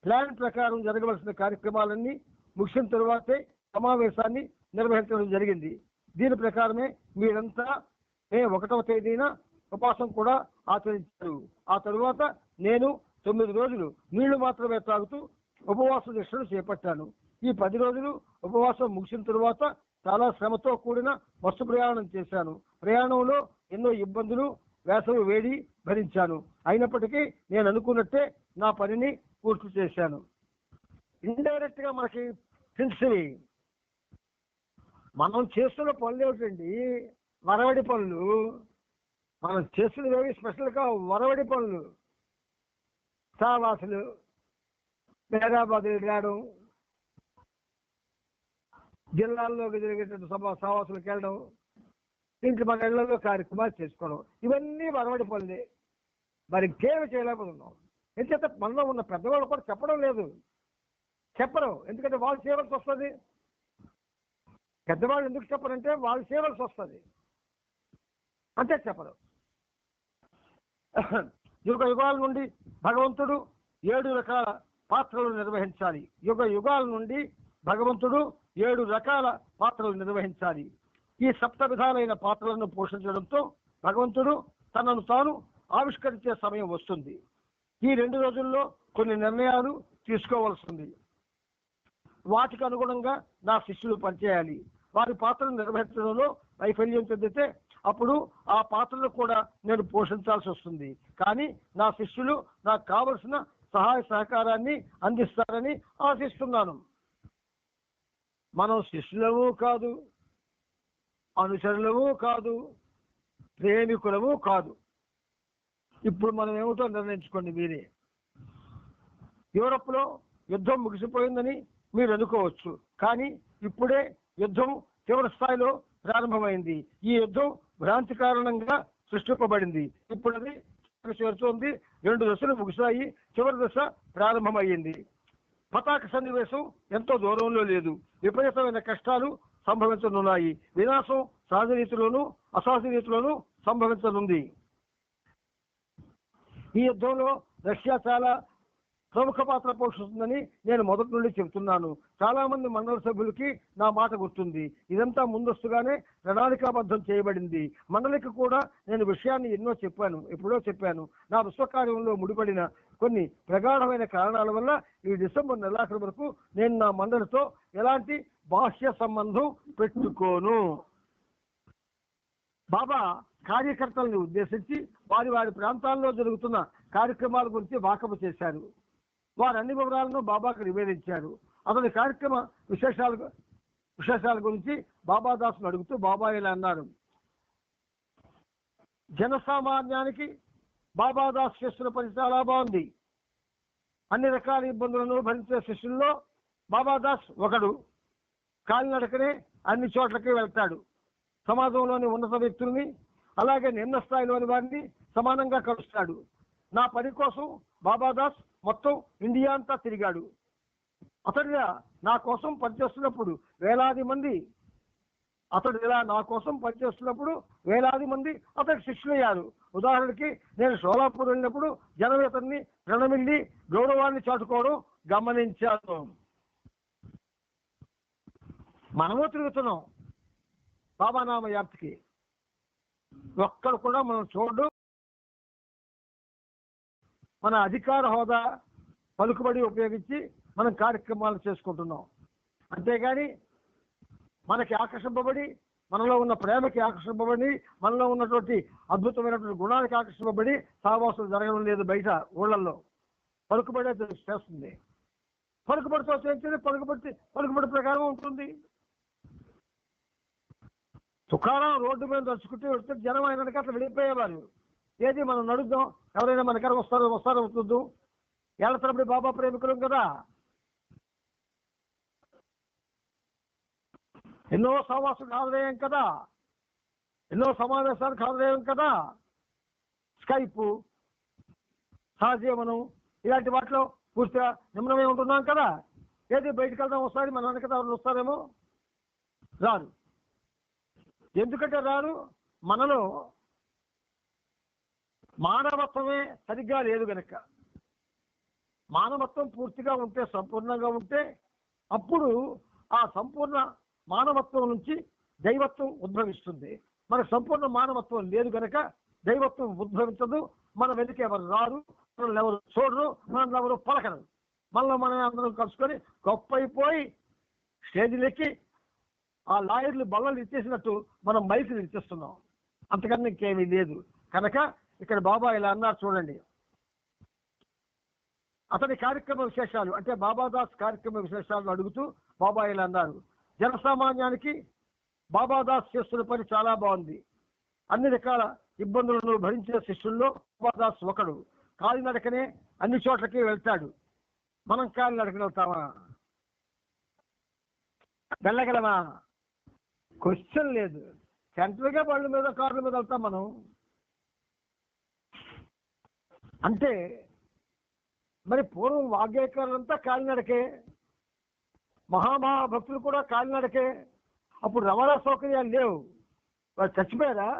ప్లాన్ ప్రకారం జరగవలసిన కార్యక్రమాలన్నీ ముగిసిన తరువాతే సమావేశాన్ని నిర్వహించడం జరిగింది. దీని ప్రకారమే మీరంతా మే 1వ తేదీన ఉపవాసం కూడా ఆచరించారు. ఆ తరువాత నేను 9 రోజులు నీళ్లు మాత్రమే తాగుతూ ఉపవాస దీక్షను చేపట్టాను. ఈ 10 రోజులు ఉపవాసం ముగిసిన తరువాత చాలా శ్రమతో కూడిన బస్సు ప్రయాణం చేశాను. ప్రయాణంలో ఎన్నో ఇబ్బందులు, వేసవి వేడి భరించాను. అయినప్పటికీ నేను అనుకున్నట్టే నా పనిని పూర్తి చేశాను. ఇండైరెక్ట్ గా మనకి తెలిసి మనం చేస్తున్న పనులు ఏమిటండి? వరవడి పనులు. మనం చేస్తున్నవి స్పెషల్గా వరవడి పనులు. సావాసులు, హైదరాబాద్ రావడం, జిల్లాల్లోకి జరిగేటువంటి సావాసులకు వెళ్ళడం, ఇంటి మన ఇళ్లలో కార్యక్రమాలు చేసుకోవడం, ఇవన్నీ వరవడి పనులే. మరి ఇంకేమి చేయలేకపోతున్నాం. ఎందుకంటే మనలో ఉన్న పెద్దవాళ్ళు కూడా చెప్పడం లేదు, చెప్పరు. ఎందుకంటే వాళ్ళు చేయవలసి వస్తుంది. పెద్దవాళ్ళు ఎందుకు చెప్పరంటే వాళ్ళు చేయవలసి వస్తుంది, అంతే చెప్పరు. యుగ యుగాల నుండి భగవంతుడు 7 రకాల పాత్రలు నిర్వహించాలి. యుగ యుగాల నుండి భగవంతుడు 7 రకాల పాత్రలు నిర్వహించాలి. ఈ 7 విధాలైన పాత్రలను పోషించడంతో భగవంతుడు తనను తాను ఆవిష్కరించే సమయం వస్తుంది. ఈ 2 రోజుల్లో కొన్ని నిర్ణయాలు తీసుకోవాల్సింది. వాటికి అనుగుణంగా నా శిష్యులు పనిచేయాలి. వారి పాత్రను నిర్వహించడంలో వైఫల్యం చెందితే అప్పుడు ఆ పాత్రను కూడా నేను పోషించాల్సి వస్తుంది. కానీ నా శిష్యులు నాకు కావలసిన సహాయ సహకారాన్ని అందిస్తారని ఆశిస్తున్నాను. మనం శిష్యులము కాదు, అనుచరులము కాదు, ప్రేమికులము కాదు. ఇప్పుడు మనం ఏమిటో నిర్ణయించుకోండి మీరే. యూరప్లో యుద్ధం ముగిసిపోయిందని మీరు అనుకోవచ్చు, కానీ ఇప్పుడే యుద్ధం తీవ్ర స్థాయిలో ప్రారంభమైంది. ఈ యుద్ధం భ్రాంతి కారణంగా సృష్టింపబడింది. ఇప్పుడు అది చేరుతోంది. 2 దశలు ముగిశాయి, చివరి దశ ప్రారంభమయ్యింది. పతాక సన్నివేశం ఎంతో దూరంలో లేదు. విపరీతమైన కష్టాలు సంభవించనున్నాయి. వినాశం సహజ రీతిలోనూ అసహజ రీతిలోనూ సంభవించనుంది. ఈ యుద్ధంలో రష్యా చాలా ప్రముఖ పాత్ర పోషిస్తుందని నేను మొదటి నుండి చెబుతున్నాను. చాలా మంది మండల సభ్యులకి నా మాట గుర్తుంది. ఇదంతా ముందస్తుగానే ప్రణాళికాబద్ధం చేయబడింది. మండలికి కూడా నేను విషయాన్ని ఎప్పుడో చెప్పాను. నా విశ్వకార్యంలో ముడిపడిన కొన్ని ప్రగాఢమైన కారణాల వల్ల ఈ డిసెంబర్ నెలాఖరు వరకు నేను నా మండలితో ఎలాంటి బాహ్య సంబంధం పెట్టుకోను. బాబా కార్యకర్తలను ఉద్దేశించి వారి ప్రాంతాల్లో జరుగుతున్న కార్యక్రమాల గురించి వాకపు చేశారు. వారు అన్ని వివరాలను బాబాకు నివేదించారు. అతని కార్యక్రమ విశేషాల గురించి బాబాదాసును అడుగుతూ బాబా ఇలా అన్నారు. జనసామాన్యానికి బాబాదాస్ చేస్తున్న పని చాలా బాగుంది. అన్ని రకాల ఇబ్బందులను భరించే శిష్యుల్లో బాబాదాస్ ఒకడు. కాలినడకనే అన్ని చోట్లకి వెళ్తాడు. సమాజంలోని ఉన్నత వ్యక్తుల్ని అలాగే నిమ్న స్థాయిలోని వారిని సమానంగా కలుస్తాడు. నా పని కోసం బాబాదాస్ మొత్తం ఇండియా అంతా తిరిగాడు. అతడిలా నా కోసం పనిచేస్తున్నప్పుడు వేలాది మంది అతడికి శిష్యులయ్యారు. ఉదాహరణకి నేను షోలాపూర్ వెళ్ళినప్పుడు జనం అతన్ని ప్రణమిల్లి గౌరవాన్ని చాటుకోవడం గమనించాను. మనము తిరుగుతున్నాం బాబానామ యాప్తికి. ఒక్కడు కూడా మనం చూడు. మన అధికార హోదా పలుకుబడి ఉపయోగించి మనం కార్యక్రమాలు చేసుకుంటున్నాం. అంతేగాని మనకి ఆకర్షింపబడి, మనలో ఉన్న ప్రేమకి ఆకర్షింపబడి, మనలో ఉన్నటువంటి అద్భుతమైనటువంటి గుణానికి ఆకర్షింపబడి సావాసులు జరగడం లేదు. బయట ఊళ్ళల్లో పలుకుబడే చేస్తుంది. పలుకుబడితో చేయించేది పలుకుబడి ప్రకారం ఉంటుంది. తుకారం రోడ్డు మీద నడుచుకుంటూ వెళ్తే జనం అయినాక అట్లా వెళ్ళిపోయేవారు. ఏది మనం నడుద్దాం, ఎవరైనా మన దగ్గర వస్తారో చూద్దాం. ఏళ్ల తరబడి బాబా ప్రేమికులం కదా. ఎన్నో సమావేశాలకు హాజరయ్యాం కదా, ఎన్నో సమావేశాలకు హాజరయ్యాం కదా. స్కైప్, సహజీవనం ఇలాంటి వాటిలో పూర్తిగా నిమ్నమై ఉంటున్నాం కదా. ఏది బయటకు వెళ్దాం ఒకసారి మన వెనక ఎవరు వస్తారేమో, రారు. ఎందుకంటే రారు, మనలో మానవత్వమే సరిగ్గా లేదు గనక. మానవత్వం పూర్తిగా ఉంటే, సంపూర్ణంగా ఉంటే, అప్పుడు ఆ సంపూర్ణ మానవత్వం నుంచి దైవత్వం ఉద్భవిస్తుంది. మనకు సంపూర్ణ మానవత్వం లేదు గనక దైవత్వం ఉద్భవించదు. మన వెనుక ఎవరు రారు, మనల్ని ఎవరు చూడరు, మనల్ని ఎవరు పలకరు. మనలో మనం అందరం కలుసుకొని గొప్ప అయిపోయి స్టేజీలెక్కి ఆ లాయర్లు బల్లలు ఇచ్చేసినట్టు మనం మైకులు ఇచ్చేస్తున్నాం. అంతకన్నా ఇంకేమీ లేదు. కనుక ఇక్కడ బాబా ఇలా అన్నారు చూడండి. అతని కార్యక్రమ విశేషాలు అంటే బాబాదాస్ కార్యక్రమ విశేషాలను అడుగుతూ బాబా ఇలా అన్నారు. జనసామాన్యానికి బాబాదాస్ చేస్తున్న పని చాలా బాగుంది. అన్ని రకాల ఇబ్బందులను భరించే శిష్యుల్లో బాబాదాస్ ఒకడు. కాలినడకనే అన్ని చోట్లకి వెళ్తాడు. మనం కాలినడకన వెళ్తామా? వెళ్ళగలమా? క్వశ్చన్ లేదు. సెంట్రల్గా బళ్ళ మీద కార్ల మీద వెళ్తాం మనం. అంటే మరి పూర్వం వాగ్గేయకారులంతా కాలినడకే, మహాభక్తులు కూడా కాలినడకే. అప్పుడు రవాణా సౌకర్యాలు లేవు. వాళ్ళు చచ్చిపోయారా?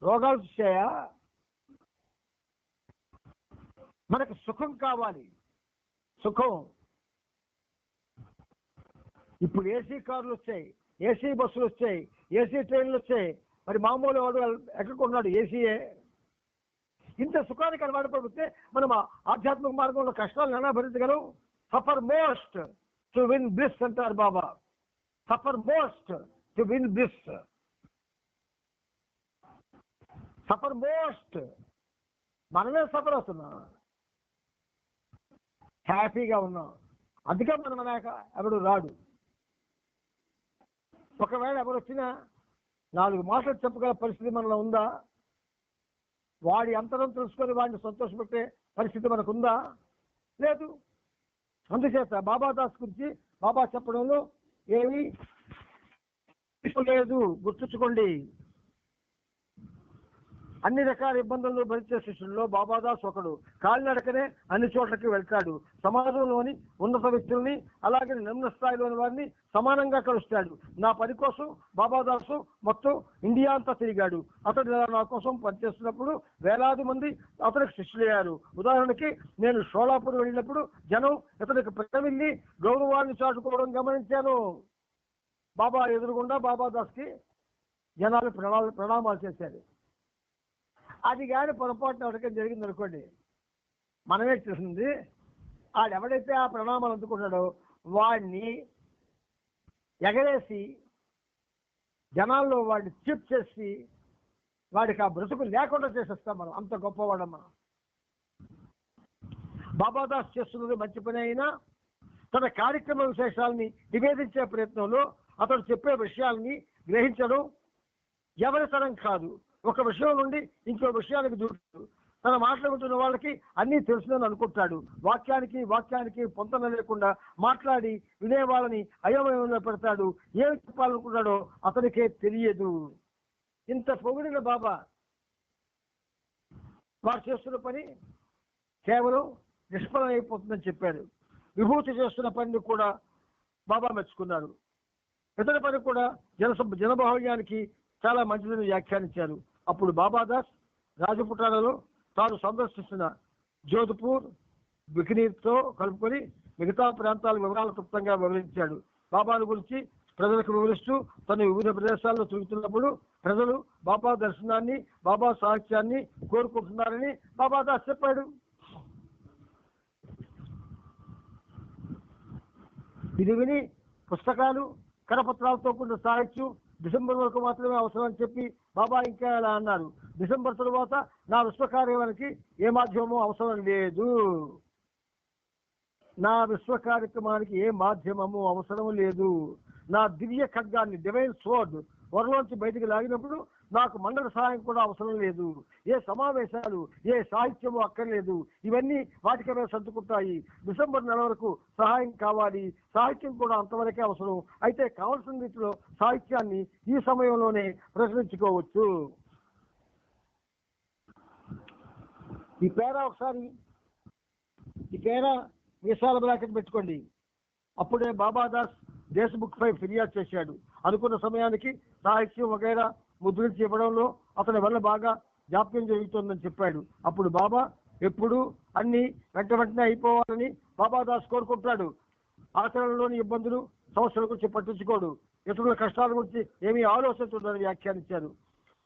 రోగాలు వచ్చాయా? మనకు సుఖం కావాలి. సుఖం ఇప్పుడు ఏసీ కార్లు వచ్చాయి, ఏసీ బస్సులు వచ్చాయి, ఏసీ ట్రైన్లు వచ్చాయి. మరి మామూలు వాడు ఎక్కడున్నాడు? ఏసీయే. ఇంత సుఖానికి అలవాటు పడితే మనం ఆధ్యాత్మిక మార్గంలో కష్టాలను ఎలా భరించగలం? Suffer most to win bliss అంటారు Baba. Suffer most to win bliss. Suffer most. మనమే సఫర్ అవుతున్నాం, హ్యాపీగా ఉన్నాం. అందుకే మనం అనాక ఎవడు రాడు. ఒకవేళ ఎవరు వచ్చినా 4 మాటలు చెప్పగల పరిస్థితి మనలో ఉందా? వాడి అంతరం తెలుసుకొని వాడిని సంతోషపెట్టే పరిస్థితి మనకు ఉందా? లేదు. అందుచేత బాబాదాస్ గురించి బాబా చెప్పడంలో ఏమీ లేదు, గుర్తుంచుకోండి. అన్ని రకాల ఇబ్బందులను భరించే శిష్యుల్లో బాబాదాస్ ఒకడు. కాలినడకనే అన్ని చోట్లకి వెళ్తాడు. సమాజంలోని ఉన్నత వ్యక్తుల్ని అలాగే నిమ్న స్థాయిలోని వారిని సమానంగా కలుస్తాడు. నా పని కోసం బాబాదాసు మొత్తం ఇండియా అంతా తిరిగాడు. అతడు నా కోసం పనిచేస్తున్నప్పుడు వేలాది మంది అతనికి శిష్యులయ్యారు. ఉదాహరణకి నేను షోలాపూర్ వెళ్ళినప్పుడు జనం ఇతనికి ప్రతివిల్లి గౌరవాన్ని చాటుకోవడం గమనించాను. బాబా ఎదురుగుండా బాబాదాస్కి జనాలు ప్రణామాలు చేశారు. అది కానీ పొరపాటున ఎవరికైనా జరిగింది అనుకోండి, మనమే చేసింది. ఆడెవడైతే ఆ ప్రణామాలు అందుకుంటాడో వాడిని ఎగరేసి జనాల్లో వాడిని చిప్ చేసి వాడికి ఆ బ్రతుకు లేకుండా చేసేస్తాం మనం. అంత గొప్పవాడం మనం. బాబాదాస్ చేస్తున్నది మంచి పని అయినా తన కార్యక్రమ విశేషాలని నివేదించే ప్రయత్నంలో అతడు చెప్పే విషయాలని గ్రహించడం ఎవరి తరం కాదు. ఒక విషయం నుండి ఇంకో విషయానికి దూరుతాడు. తన మాట్లాడుతున్న వాళ్ళకి అన్నీ తెలుసునని అనుకుంటాడు. వాక్యానికి పొంతన లేకుండా మాట్లాడి వినేవాళ్ళని అయోమయంలో పెడతాడు. ఏమి చెప్పాలనుకున్నాడో అతనికే తెలియదు. ఇంత పొగిడిన బాబా వారు చేస్తున్న పని కేవలం నిష్ఫలం అయిపోతుందని చెప్పాడు. విభూతి చేస్తున్న పనిని కూడా బాబా మెచ్చుకున్నారు. ఇతర పని కూడా జనబాహుళ్యానికి చాలా మంచిదని వ్యాఖ్యానించారు. అప్పుడు బాబాదాస్ రాజపుటాలలో తాను సందర్శిస్తున్న జోధ్పూర్, బికనీర్తో కలుపుకొని మిగతా ప్రాంతాల వివరాలు క్లుప్తంగా వివరించాడు. బాబాను గురించి ప్రజలకు వివరిస్తూ తను వివిధ ప్రదేశాల్లో తిరుగుతున్నప్పుడు ప్రజలు బాబా దర్శనాన్ని, బాబా సాహిత్యాన్ని కోరుకుంటున్నారని బాబాదాస్ చెప్పాడు. ఇది విని పుస్తకాలు, కరపత్రాలతో కూడిన సాహిత్యం డిసెంబర్ వరకు మాత్రమే అవసరం అని చెప్పి బాబా ఇంకా ఇలా అన్నారు. డిసెంబర్ తరువాత నా విశ్వకార్యానికి ఏ మాధ్యమము అవసరం లేదు. నా విశ్వ కార్యక్రమానికి ఏ మాధ్యమము అవసరం లేదు. నా దివ్య ఖడ్గాన్ని, డివైన్ స్వర్డ్ వరలోంచి బయటికి లాగినప్పుడు నాకు మండల సహాయం కూడా అవసరం లేదు. ఏ సమావేశాలు, ఏ సాహిత్యము అక్కర్లేదు. ఇవన్నీ వాటికమే సర్దుకుంటాయి. డిసెంబర్ నెల వరకు సహాయం కావాలి. సాహిత్యం కూడా అంతవరకే అవసరం. అయితే కావలసిన రీతిలో సాహిత్యాన్ని ఈ సమయంలోనే ప్రశ్నించుకోవచ్చు. ఈ పేరా ఒకసారి ఈ పేరా మీసాల బ్రాకెట్ పెట్టుకోండి. అప్పుడే బాబాదాస్ దేశముఖ్ పై ఫిర్యాదు చేశాడు. అనుకున్న సమయానికి సాహిత్యం వగైరా ముద్రించి ఇవ్వడంలో అతని వల్ల బాగా జాప్యం జరుగుతుందని చెప్పాడు. అప్పుడు బాబా ఎప్పుడు అన్ని వెంటనే అయిపోవాలని బాబాదాస్ కోరుకుంటాడు. ఆచరణలోని ఇబ్బందులు సమస్యల గురించి పట్టించుకోడు. ఇతరుల కష్టాల గురించి ఏమీ ఆలోచించదని వ్యాఖ్యానించారు.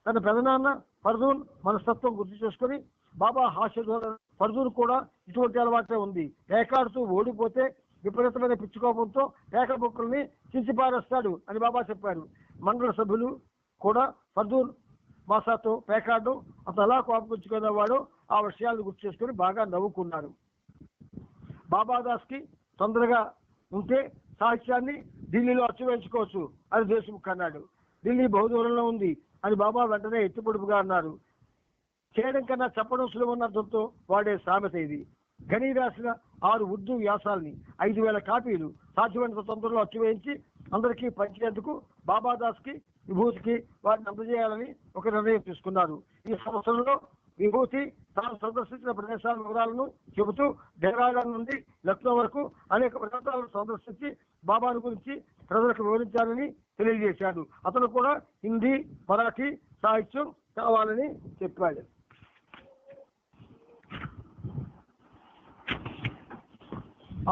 తన పెదనాన్న ఫర్జూన్ మనస్తత్వం గుర్తు చేసుకుని బాబా హాస్యధోరణ ఫర్జూన్ కూడా ఇటువంటి అలవాటే ఉంది. పేకాడుతూ ఓడిపోతే విపరీతమైన పిచ్చుకోపంతో పేక బొక్కల్ని చించిపారేస్తాడు అని బాబా చెప్పారు. మండల సభ్యులు కూడా ఫర్జూన్ మాసాతో పేకాడడం అతను ఎలా కోపగించుకునేవాడో ఆ విషయాలను గుర్తు చేసుకుని బాగా నవ్వుకున్నారు. బాబాదాస్కి తొందరగా ఉంటే సాహిత్యాన్ని ఢిల్లీలో అచ్చువేయించుకోవచ్చు అని దేశముఖ్ అన్నాడు. ఢిల్లీ బహుదూరంలో ఉంది అని బాబా వెంటనే ఎత్తిపొడుపుగా అన్నారు. చేయడం కన్నా చెప్పడం సులభమైన అర్థంతో వాడే సామెత ఇది. ఘనీ రాసిన 6 ఉర్దూ వ్యాసాల్ని 5,000 కాపీలు సాధ్యమైనంత తొందరలో అచ్చువేయించి అందరికీ పంచేందుకు బాబాదాస్కి విభూతికి వారిని అందజేయాలని ఒక నిర్ణయం తీసుకున్నారు. ఈ సంవత్సరంలో విభూతి తాను సందర్శించిన ప్రదేశాల వివరాలను చెబుతూ డెహ్రాడూన్ నుండి లక్నో వరకు అనేక ప్రాంతాలను సందర్శించి బాబాను గురించి ప్రజలకు వివరించాలని తెలియజేశాడు. అతను కూడా హిందీ, మరాఠీ సాహిత్యం కావాలని చెప్పాడు.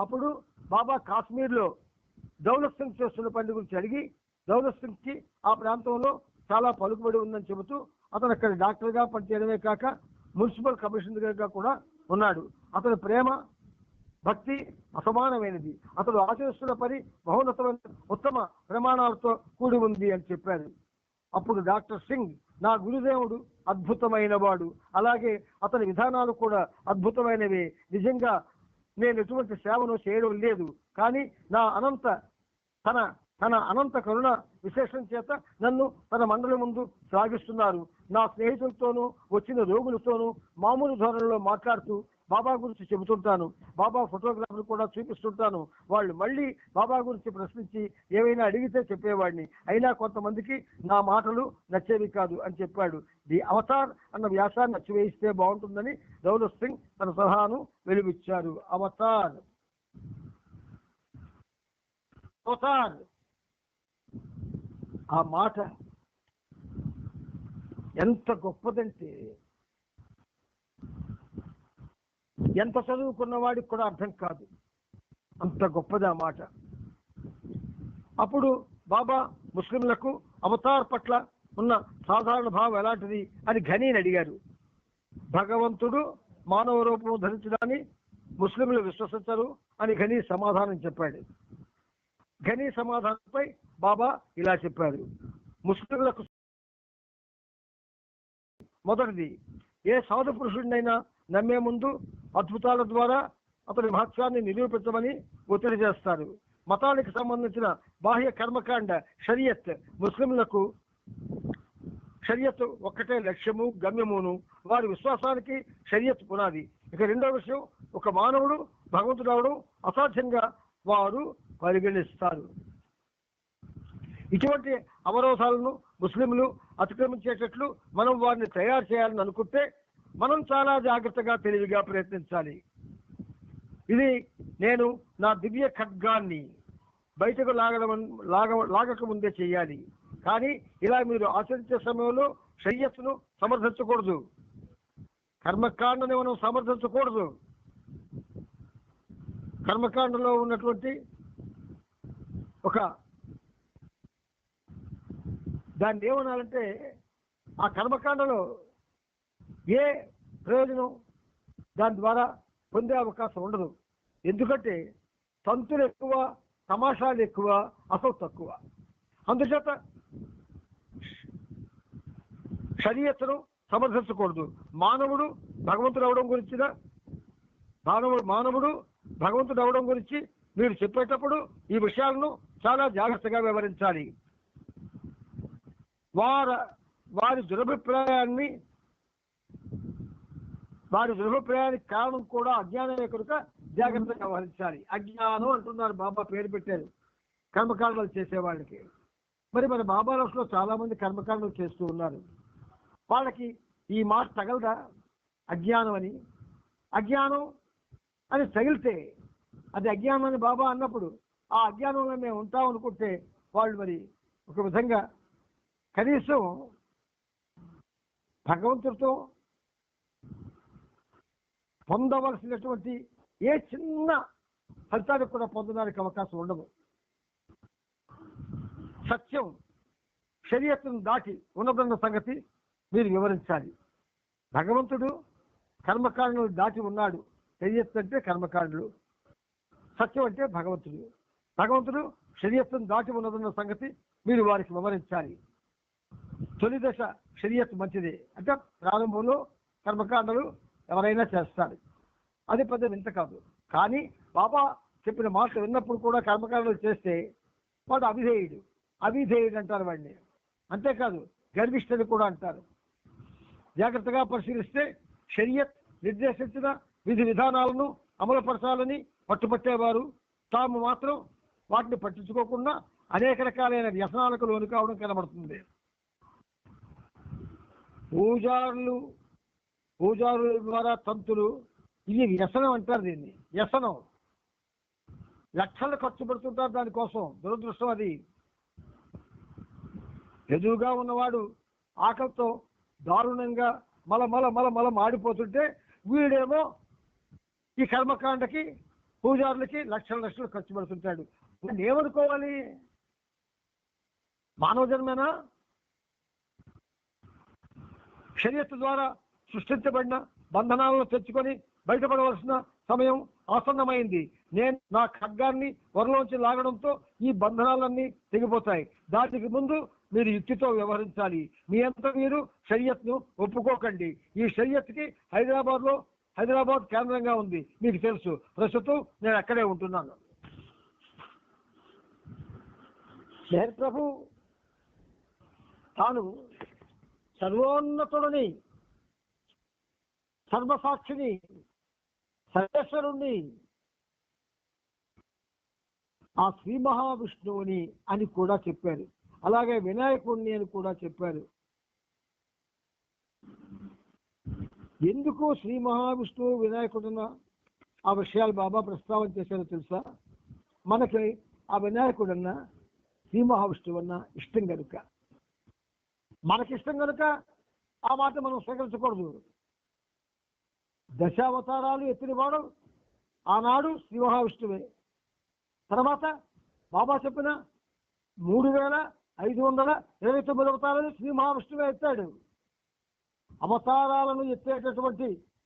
అప్పుడు బాబా కాశ్మీర్లో దౌలత్ సింగ్ చేస్తున్న పని గురించి అడిగి దౌలత్ సింగ్ కి ఆ ప్రాంతంలో చాలా పలుకుబడి ఉందని చెబుతూ అతను అక్కడ డాక్టర్గా పనిచేయడమే కాక మున్సిపల్ కమిషనర్గా కూడా ఉన్నాడు. అతని ప్రేమ భక్తి అసమానమైనది. అతడు ఆచరిస్తున్న పని మహోన్నతమైన ఉత్తమ ప్రమాణాలతో కూడి ఉంది అని చెప్పారు. అప్పుడు డాక్టర్ సింగ్, నా గురుదేవుడు అద్భుతమైన వాడు, అలాగే అతని విధానాలు కూడా అద్భుతమైనవే. నిజంగా నేను ఎటువంటి సేవను చేయడం లేదు, కానీ తన అనంత కరుణ విశేషం చేత నన్ను తన మండలి ముందు సాగిస్తున్నారు. నా స్నేహితులతోనూ వచ్చిన రోగులతోనూ మామూలు ధోరణిలో మాట్లాడుతూ బాబా గురించి చెబుతుంటాను. బాబా ఫోటోగ్రాఫ్లు కూడా చూపిస్తుంటాను. వాళ్ళు మళ్ళీ బాబా గురించి ప్రశ్నించి ఏమైనా అడిగితే చెప్పేవాడిని. అయినా కొంతమందికి నా మాటలు నచ్చేవి కాదు అని చెప్పాడు. ది అవతార్ అన్న వ్యాసాన్ని నచ్చివేయిస్తే బాగుంటుందని దౌలత్ సింగ్ తన సలహాను వెలువిచ్చారు. అవతార్ ఆ మాట ఎంత గొప్పదంటే ఎంత చదువుకున్న వాడికి కూడా అర్థం కాదు, అంత గొప్పది ఆ మాట. అప్పుడు బాబా ముస్లింలకు అవతార్ పట్ల ఉన్న సాధారణ భావం ఎలాంటిది అని ఘనీని అడిగారు. భగవంతుడు మానవ రూపం ధరించడాన్ని ముస్లింలు విశ్వసించరు అని ఘనీ సమాధానం చెప్పాడు. ఘనీ సమాధానంపై బాబా ఇలా చెప్పారు. ముస్లింలకు మొదటిది, ఏ సాధు పురుషుడినైనా నమ్మే ముందు అద్భుతాల ద్వారా అతని మహత్యాన్ని నిరూపించమని ఒత్తిడి చేస్తారు. మతానికి సంబంధించిన బాహ్య కర్మకాండ షరియత్, ముస్లింలకు షరియత్ ఒక్కటే లక్ష్యము గమ్యమును. వారి విశ్వాసానికి షరియత్ పునాది. ఇక రెండో విషయం, ఒక మానవుడు భగవంతుడు అవడం అసాధ్యంగా వారు పరిగణిస్తారు. ఇటువంటి అవరోధాలను ముస్లింలు అతిక్రమించేటట్లు మనం వారిని తయారు చేయాలని అనుకుంటే మనం చాలా జాగ్రత్తగా తెలివిగా ప్రయత్నించాలి. ఇది నేను నా దివ్య ఖడ్గాన్ని బయటకు లాగక ముందే చేయాలి. కానీ ఇలా మీరు ఆచరించే సమయంలో షరియత్ను సమర్థించకూడదు, కర్మకాండని మనం సమర్థించకూడదు. కర్మకాండలో ఉన్నటువంటి ఒక దాన్ని ఏమనాలంటే ఆ కర్మకాండలో ఏ ప్రయోజనం దాని ద్వారా పొందే అవకాశం ఉండదు. ఎందుకంటే తంతులు ఎక్కువ, తమాషాలు ఎక్కువ, అసలు తక్కువ. అందుచేత షరియత్తును సమర్థించకూడదు. మానవుడు భగవంతుడు అవడం గురించి మీరు చెప్పేటప్పుడు ఈ విషయాలను చాలా జాగ్రత్తగా వివరించాలి. వారి దురభిప్రాయానికి కారణం కూడా అజ్ఞానమే కనుక జాగ్రత్తగా వ్యవహరించాలి. అజ్ఞానం అంటున్నారు, బాబా పేరు పెట్టారు కర్మకాండలు చేసేవాళ్ళకి. మరి మన బాబా లో చాలా మంది కర్మకాండలు చేస్తూ ఉన్నారు. వాళ్ళకి ఈ మాట తగలదా? అజ్ఞానం అని. అజ్ఞానం అని తగిలితే అది అజ్ఞానం అని బాబా అన్నప్పుడు ఆ అజ్ఞానంలో మేము ఉంటాం అనుకుంటే వాళ్ళు మరి ఒక విధంగా కనీసం భగవంతుడితో పొందవలసినటువంటి ఏ చిన్న ఫలితానికి కూడా పొందడానికి అవకాశం ఉండదు. సత్యం శరీయత్తును దాటి ఉన్నదన్న సంగతి మీరు వివరించాలి. భగవంతుడు కర్మకాండలు దాటి ఉన్నాడు. శరీయత్తు అంటే కర్మకాండలు, సత్యం అంటే భగవంతుడు. భగవంతుడు శరీయత్తును దాటి ఉన్నదన్న సంగతి మీరు వారికి వివరించాలి. తొలి దశ శరీయత్తు మంచిది అంటే ప్రారంభంలో కర్మకాండలు ఎవరైనా చేస్తారు, అది పెద్ద వింత కాదు. కానీ బాబా చెప్పిన మాట విన్నప్పుడు కూడా కర్మకాండలు చేస్తే వాడు అవిధేయుడు. అవిధేయుడు అంటారు వాడిని. అంతేకాదు గర్విష్ఠుడు కూడా అంటారు. జాగ్రత్తగా పరిశీలిస్తే షరియత్ నిర్దేశించిన విధి విధానాలను అమలుపరచాలని పట్టుపట్టేవారు తాము మాత్రం వాటిని పట్టించుకోకుండా అనేక రకాలైన వ్యసనాలకు లోను కావడం కనబడుతుంది. పూజారుల ద్వారా తంతులు, ఇది వ్యసనం అంటారు. దీన్ని వ్యసనం. లక్షలు ఖర్చు పెడుతుంటారు దానికోసం. దురదృష్టం అది. ఎదురుగా ఉన్నవాడు ఆకలితో దారుణంగా మల మాడిపోతుంటే వీడేమో ఈ కర్మకాండకి పూజారులకి లక్షలు ఖర్చు పెడుతుంటాడు. ఏమనుకోవాలి? మానవ జన్మేనా? షరియత్ ద్వారా సృష్టించబడిన బంధనాలను తెచ్చుకొని బయటపడవలసిన సమయం ఆసన్నమైంది. నేను నా ఖడ్గాన్ని వరలోంచి లాగడంతో ఈ బంధనాలన్నీ తెగిపోతాయి. దానికి ముందు మీరు యుక్తితో వ్యవహరించాలి. మీ అంతా మీరు షరియత్ను ఒప్పుకోకండి. ఈ షరియత్కి హైదరాబాద్ కేంద్రంగా ఉంది, మీకు తెలుసు. ప్రస్తుతం నేను అక్కడే ఉంటున్నాను. మెహర్ ప్రభు తాను సర్వోన్నతుడిని, సర్వసాక్షిని, సర్వేశ్వరుణ్ణి, ఆ శ్రీ మహావిష్ణువుని అని కూడా చెప్పారు. అలాగే వినాయకుడిని అని కూడా చెప్పారు. ఎందుకు శ్రీ మహావిష్ణువు వినాయకుడున్న ఆ విషయాలు బాబా ప్రస్తావన చేశారో తెలుసా? మనకి ఆ వినాయకుడన్నా శ్రీ మహావిష్ణువు అన్న ఇష్టం కనుక, మనకిష్టం కనుక ఆ మాట మనం స్వీకరించకూడదు. దశావతారాలు ఎత్తినవాడు ఆనాడు శ్రీ మహావిష్ణువే. తర్వాత బాబా చెప్పిన 3529 అవతారాలు శ్రీ మహావిష్ణువే ఎత్తాడు. అవతారాలను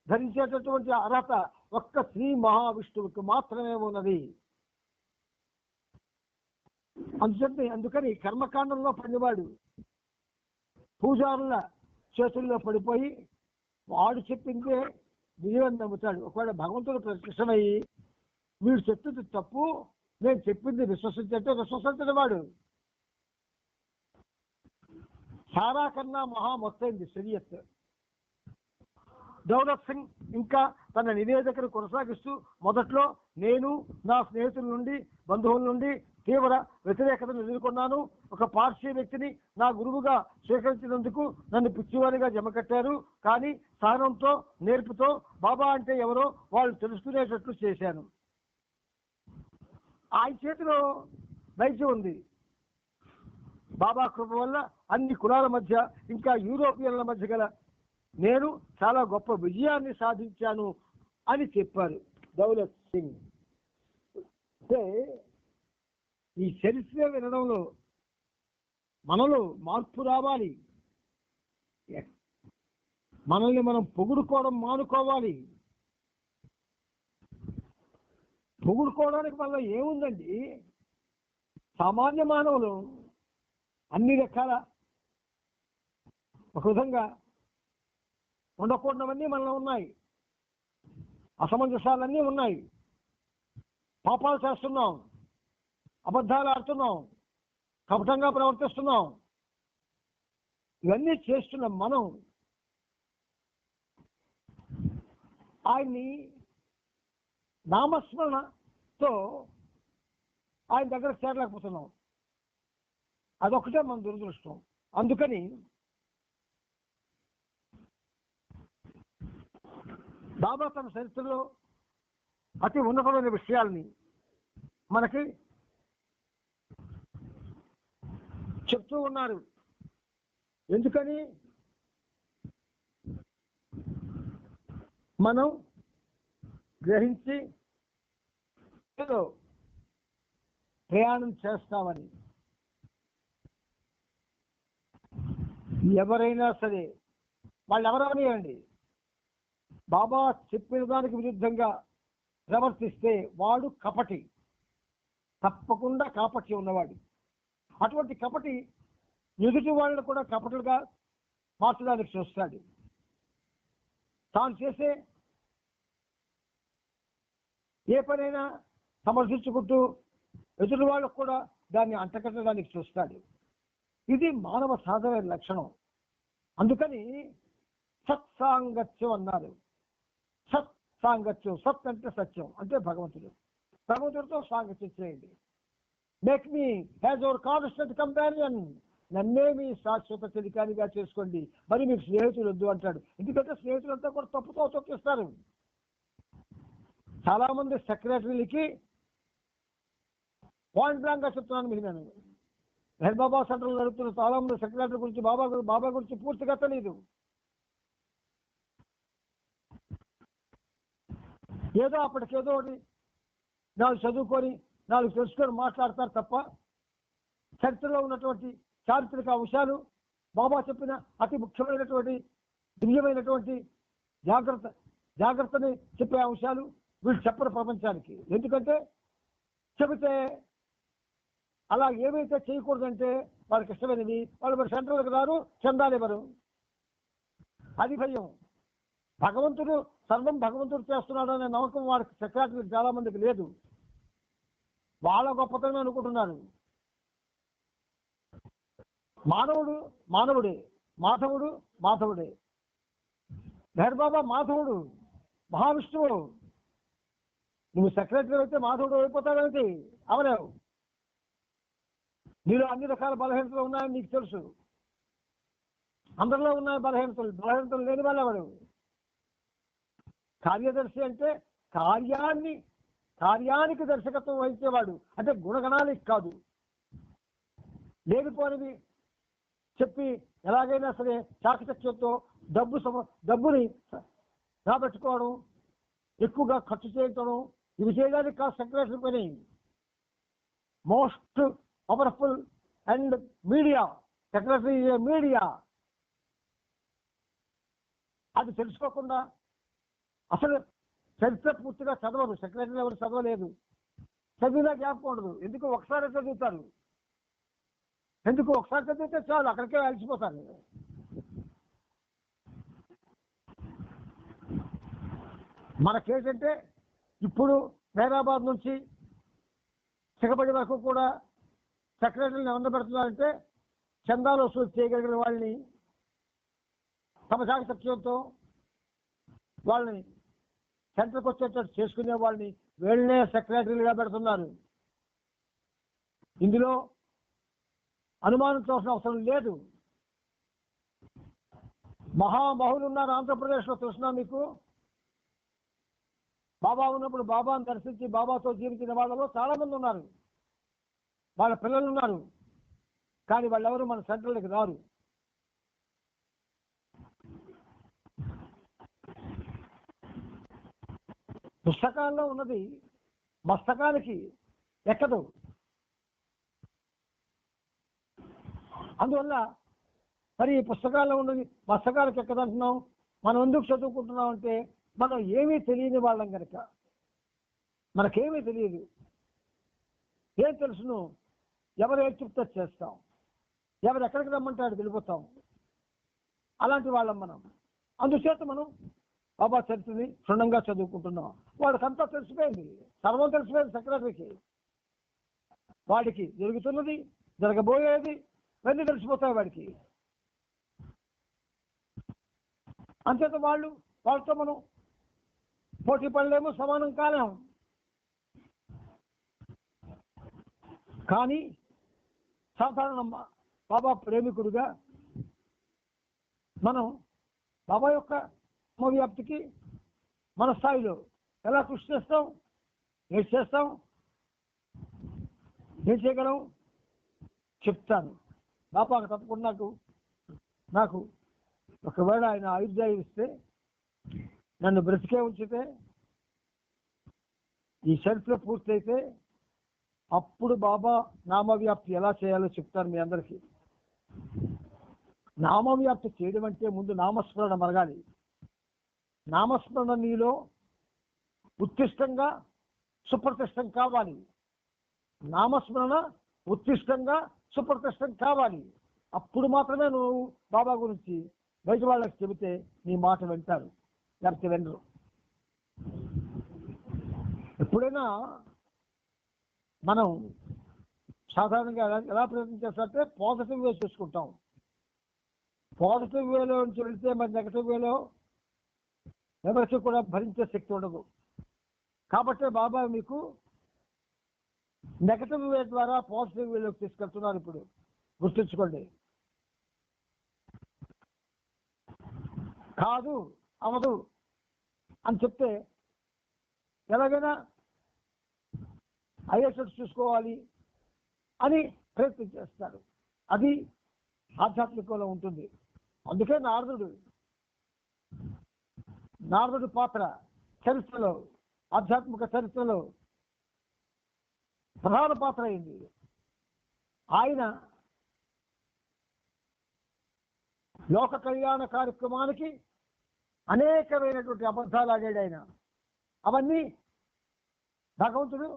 ధరించేటటువంటి అర్హత ఒక్క శ్రీ మహావిష్ణువుకి మాత్రమే ఉన్నది. అందుకని కర్మకాండంలో పడినవాడు పూజారుల చేతుల్లో పడిపోయి వాడు చెప్పిందే నిజమని నమ్ముతాడు. ఒకవేళ భగవంతుడు ప్రత్యక్షమయ్యి వీడు చెప్పింది తప్పు, నేను చెప్పింది విశ్వసించడం వాడు సారా కన్నా మహా మొత్తైంది షరియత్. దౌలత్ సింగ్ ఇంకా తన నివేదికను కొనసాగిస్తూ మొదట్లో నేను నా స్నేహితుల నుండి, బంధువుల నుండి తీవ్ర వ్యతిరేకతను ఎదుర్కొన్నాను. ఒక పార్సీ వ్యక్తిని నా గురువుగా స్వీకరించినందుకు నన్ను పిచ్చివారిగా జమకట్టారు. కానీ సహనంతో, నేర్పుతో బాబా అంటే ఎవరో వాళ్ళు తెలుసుకునేటట్లు చేశాను. ఆయన చేతిలో వైద్యం ఉంది. బాబా కృప వల్ల అన్ని కులాల మధ్య, ఇంకా యూరోపియన్ల మధ్య గల నేను చాలా గొప్ప విజయాన్ని సాధించాను అని చెప్పారు దౌలత్ సింగ్. అంటే ఈ చరిత్ర వినడంలో మనలో మార్పు రావాలి. మనల్ని మనం పొగుడుకోవడం మానుకోవాలి. పొగుడుకోవడానికి మనలో ఏముందండి? సామాన్య మానవులు అన్ని రకాల ఒక విధంగా ఉండకూడవన్నీ మనలో ఉన్నాయి. అసమంజసాలన్నీ ఉన్నాయి. పాపాలు చేస్తున్నాం, అబద్ధాలు ఆడుతున్నాం, కపటంగా ప్రవర్తిస్తున్నాం. ఇవన్నీ చేస్తున్న మనం ఆయన్ని నామస్మరణతో ఆయన దగ్గర చేరలేకపోతున్నాం. అదొకటే మన దురదృష్టం. అందుకని బాబా తన చరిత్రలో అతి ఉన్నతమైన విషయాల్ని మనకి చెప్తూ ఉన్నారు. ఎందుకని మనం గ్రహించి ప్రయాణం చేస్తామని. ఎవరైనా సరే వాళ్ళు ఎవరనియండి, బాబా చెప్పిన దానికి విరుద్ధంగా ప్రవర్తిస్తే వాడు కపటి, తప్పకుండా కాపటి ఉన్నవాడు. అటువంటి కపటి ఎదుటి వాళ్ళను కూడా కపటులుగా మార్చడానికి చూస్తాడు. తాను చేసే ఏ పనైనా సమర్థించుకుంటూ ఎదుటి వాళ్ళకు కూడా దాన్ని అంటకట్టడానికి చూస్తాడు. ఇది మానవ సహజమైన లక్షణం. అందుకని సత్సాంగత్యం అన్నారు. సత్సాంగత్యం, సత్ అంటే సత్యం, అంటే భగవంతుడు. భగవంతుడితో సాంగత్యం చేయండి. Make me has our constant companion, నన్నే మీ శాశ్వత చెలికానిగా చేసుకోండి, మరి మీకు స్నేహితులు వద్దు అంటాడు. ఎందుకంటే స్నేహితులంతా కూడా తప్పుతో తొక్కిస్తారు. చాలా మంది సెక్రటరీలకి పాయింట్ బ్లాంక్ గా చెప్తున్నాను మీకు నేను. మెహర్ బాబా సెంటర్లో నడుపుతున్న చాలా మంది సెక్రటరీ గురించి బాబా గురించి పూర్తిగా తెలియదు. ఏదో అప్పటికేదో ఒకటి నాలుగు చదువుకొని నాలుగు తెలుసుకొని మాట్లాడతారు తప్ప చరిత్రలో ఉన్నటువంటి చారిత్రక అంశాలు, బాబా చెప్పిన అతి ముఖ్యమైనటువంటి దివ్యమైనటువంటి జాగ్రత్తని చెప్పే అంశాలు వీళ్ళు చెప్పరు ప్రపంచానికి. ఎందుకంటే చెబితే అలా ఏమైతే చేయకూడదంటే వాళ్ళకి ఇష్టమైనవి వాళ్ళు మరి సెంట్రల్కి రారు, చందాలు ఇవ్వరు. అది భయం. భగవంతుడు సర్వం భగవంతుడు చేస్తున్నాడు అనే నమ్మకం వాడికి సెక్రటరీ చాలా మందికి లేదు. వాళ్ళ గొప్పతనం అనుకుంటున్నారు. మానవుడు మానవుడే, మాధవుడు మాధవుడే. మెహర్ బాబా మాధవుడు, మహావిష్ణువుడు. నువ్వు సెక్రటరీ అయితే మాధవుడు అయిపోతావేంటి? అవలేవు. నీలో అన్ని రకాల బలహీనతలు ఉన్నాయని నీకు తెలుసు. అందరిలో ఉన్నాయి బలహీనతలు లేని వాళ్ళెవడు? కార్యదర్శి అంటే కార్యానికి దర్శకత్వం వహించేవాడు, అంటే గుణగణానికి కాదు. లేనిపోనివి చెప్పి ఎలాగైనా సరే చాకచక్యంతో డబ్బుని రాబెట్టుకోవడం, ఎక్కువగా ఖర్చు చేయటం, ఇవి చేయడానికి కాదు సెక్రటరీ పని. Most powerful and media secretary media. అది తెలుసుకోకుండా అసలు చరిత్ర పూర్తిగా చదవరు. సెక్రటరీలు ఎవరు చదవలేదు, చదివినా జ్ఞాపకం ఉండదు. ఎందుకు ఒకసారి చదువుతారు, ఎందుకు ఒకసారి చదివితే చాలు, అక్కడికే అలసిపోతారు. మనకేంటంటే ఇప్పుడు హైదరాబాద్ నుంచి చిగబడి వరకు కూడా సెక్రటరీని ఎవరు చందాలు వసూలు చేయగలిగిన వాళ్ళని, తమ చాకచక్యంతో వాళ్ళని సెంటర్కి వచ్చేటట్టు చేసుకునే వాళ్ళని వీళ్ళనే సెక్రటరీలుగా పెడుతున్నారు. ఇందులో అనుమానించవలసిన అవసరం లేదు. మహామహులు ఉన్నారు ఆంధ్రప్రదేశ్లో, తెలుసునా మీకు? బాబా ఉన్నప్పుడు బాబాను దర్శించి బాబాతో జీవించిన వాళ్ళలో చాలా మంది ఉన్నారు. వాళ్ళ పిల్లలు ఉన్నారు, కానీ వాళ్ళెవరు మన సెంటర్లకి రారు. పుస్తకాల్లో ఉన్నది మస్తకానికి ఎక్కదు. అందువల్ల మరి ఈ పుస్తకాల్లో ఉన్నది మస్తకాలకు ఎక్కదంటున్నాం. మనం ఎందుకు చదువుకుంటున్నాం అంటే మనం ఏమీ తెలియని వాళ్ళం కనుక. మనకేమీ తెలియదు. ఏం తెలుసును? ఎవరు ఏం చెప్తే చేస్తాం, ఎవరు ఎక్కడికి రమ్మంటాడు వెళ్ళిపోతాం. అలాంటి వాళ్ళం మనం. అందుచేత మనం బాబా చరిత్రని క్షుణ్ణంగా చదువుకుంటున్నాం. వాడికంతా తెలిసిపోయింది, సర్వం తెలిసిపోయింది సెక్రటరీకి. వాడికి జరుగుతున్నది, జరగబోయేది ఇవన్నీ తెలిసిపోతాయి వాడికి. అంచేత వాళ్ళతో మనం పోటీ పడలేము, సమానం కాలేము. కానీ సాధారణ బాబా ప్రేమికుడుగా మనం బాబా యొక్క వ్యాప్తికి మన స్థాయిలో ఎలా కృషి చేస్తాం, ఏం చేస్తాం, ఏం చేయగలం చెప్తాను. బాపాకు తప్పకుండా నాకు ఒకవేళ ఆయన ఆయుర్దాయం ఇస్తే, నన్ను బ్రతికే ఉంచితే, ఈ షెల్ఫ్లో పూర్తయితే అప్పుడు బాబా నామవ్యాప్తి ఎలా చేయాలో చెప్తాను మీ అందరికీ. నామవ్యాప్తి చేయడం అంటే ముందు నామస్మరణ మరగాలి. నామస్మరణ నీలో ఉత్తిష్టంగా సుప్రతిష్టం కావాలి. నామస్మరణ ఉత్తిష్టంగా సుప్రతిష్టం కావాలి. అప్పుడు మాత్రమే నువ్వు బాబా గురించి బయట వాళ్ళకి చెబితే నీ మాట వింటారు, లేకపోతే వినరు. ఎప్పుడైనా మనం సాధారణంగా ఎలా ప్రయత్నం చేస్తారంటే పాజిటివ్ వే చూసుకుంటాం. పాజిటివ్ వేలో నుంచి వెళితే మరి నెగటివ్ వేలో ఎవరికి కూడా భరించే శక్తి ఉండదు. కాబట్టి బాబా మీకు నెగటివ్ వే ద్వారా పాజిటివ్ వేలోకి తీసుకెళ్తున్నారు. ఇప్పుడు గుర్తుంచుకోండి. కాదు, అవదు అని చెప్తే ఎలాగైనా అయ్యేటట్టు చూసుకోవాలి అని ప్రయత్నం చేస్తారు. అది ఆధ్యాత్మికంలో ఉంటుంది. అందుకే నారదుడి పాత్ర చరిత్రలో, ఆధ్యాత్మిక చరిత్రలో ప్రధాన పాత్ర అయింది. ఆయన లోక కళ్యాణ కార్యక్రమానికి అనేకమైనటువంటి అబద్ధాలు ఆడాడు. ఆయన అవన్నీ భగవంతుడు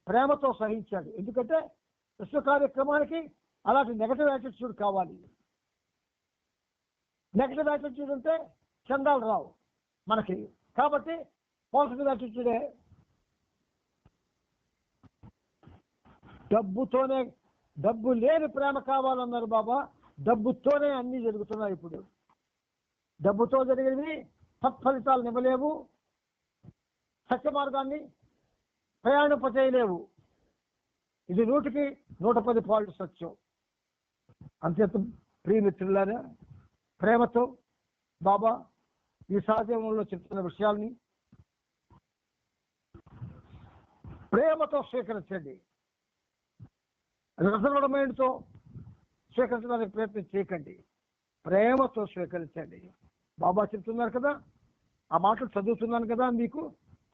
ప్రేమతో సహించాడు. ఎందుకంటే విశ్వ కార్యక్రమానికి అలాంటి నెగటివ్ యాటిట్యూడ్ కావాలి. నెగటివ్ యాటిట్యూడ్ ఉంటే చందాలు రావు మనకి. కాబట్టి పాజిటివ్ యాటిట్యూడే. డబ్బు లేని ప్రేమ కావాలన్నారు బాబా. డబ్బుతోనే అన్ని జరుగుతున్నాయి. ఇప్పుడు డబ్బుతో జరిగినవి సత్ఫలితాలు ఇవ్వలేవు, సత్య మార్గాన్ని ప్రయాణింపచేయలేవు. ఇది 100కి 110 పాళ్ళు సత్యం. అంతేత ప్రియమిత్రులారా, ప్రేమతో బాబా ఈ సాధ్యంలో చెప్తున్న విషయాల్ని ప్రేమతో స్వీకరించండి. రిజర్వ్డ్ మైండ్తో స్వీకరించడానికి ప్రయత్నం చేయకండి. ప్రేమతో స్వీకరించండి. బాబా చెప్తున్నారు కదా, ఆ మాటలు చదువుతున్నాను కదా, మీకు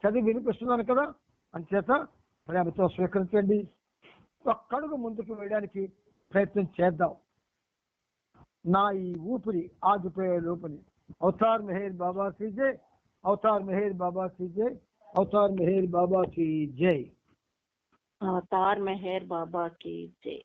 చదివి వినిపిస్తున్నాను కదా, అంచేత ప్రేమతో స్వీకరించండి. ఒక్కడుగు ముందుకు వేయడానికి ప్రయత్నం చేద్దాం. నా ఈ ఊపిరి ఆగిపోయే లోపలి అవతార్ మెహర్ బాబా కీ జై, అవతార్ మెహర్ బాబా కీ జై, అవతార్ మెహర్ బాబా కీ జై, అవతార్ మెహర్ బాబా కీ జై.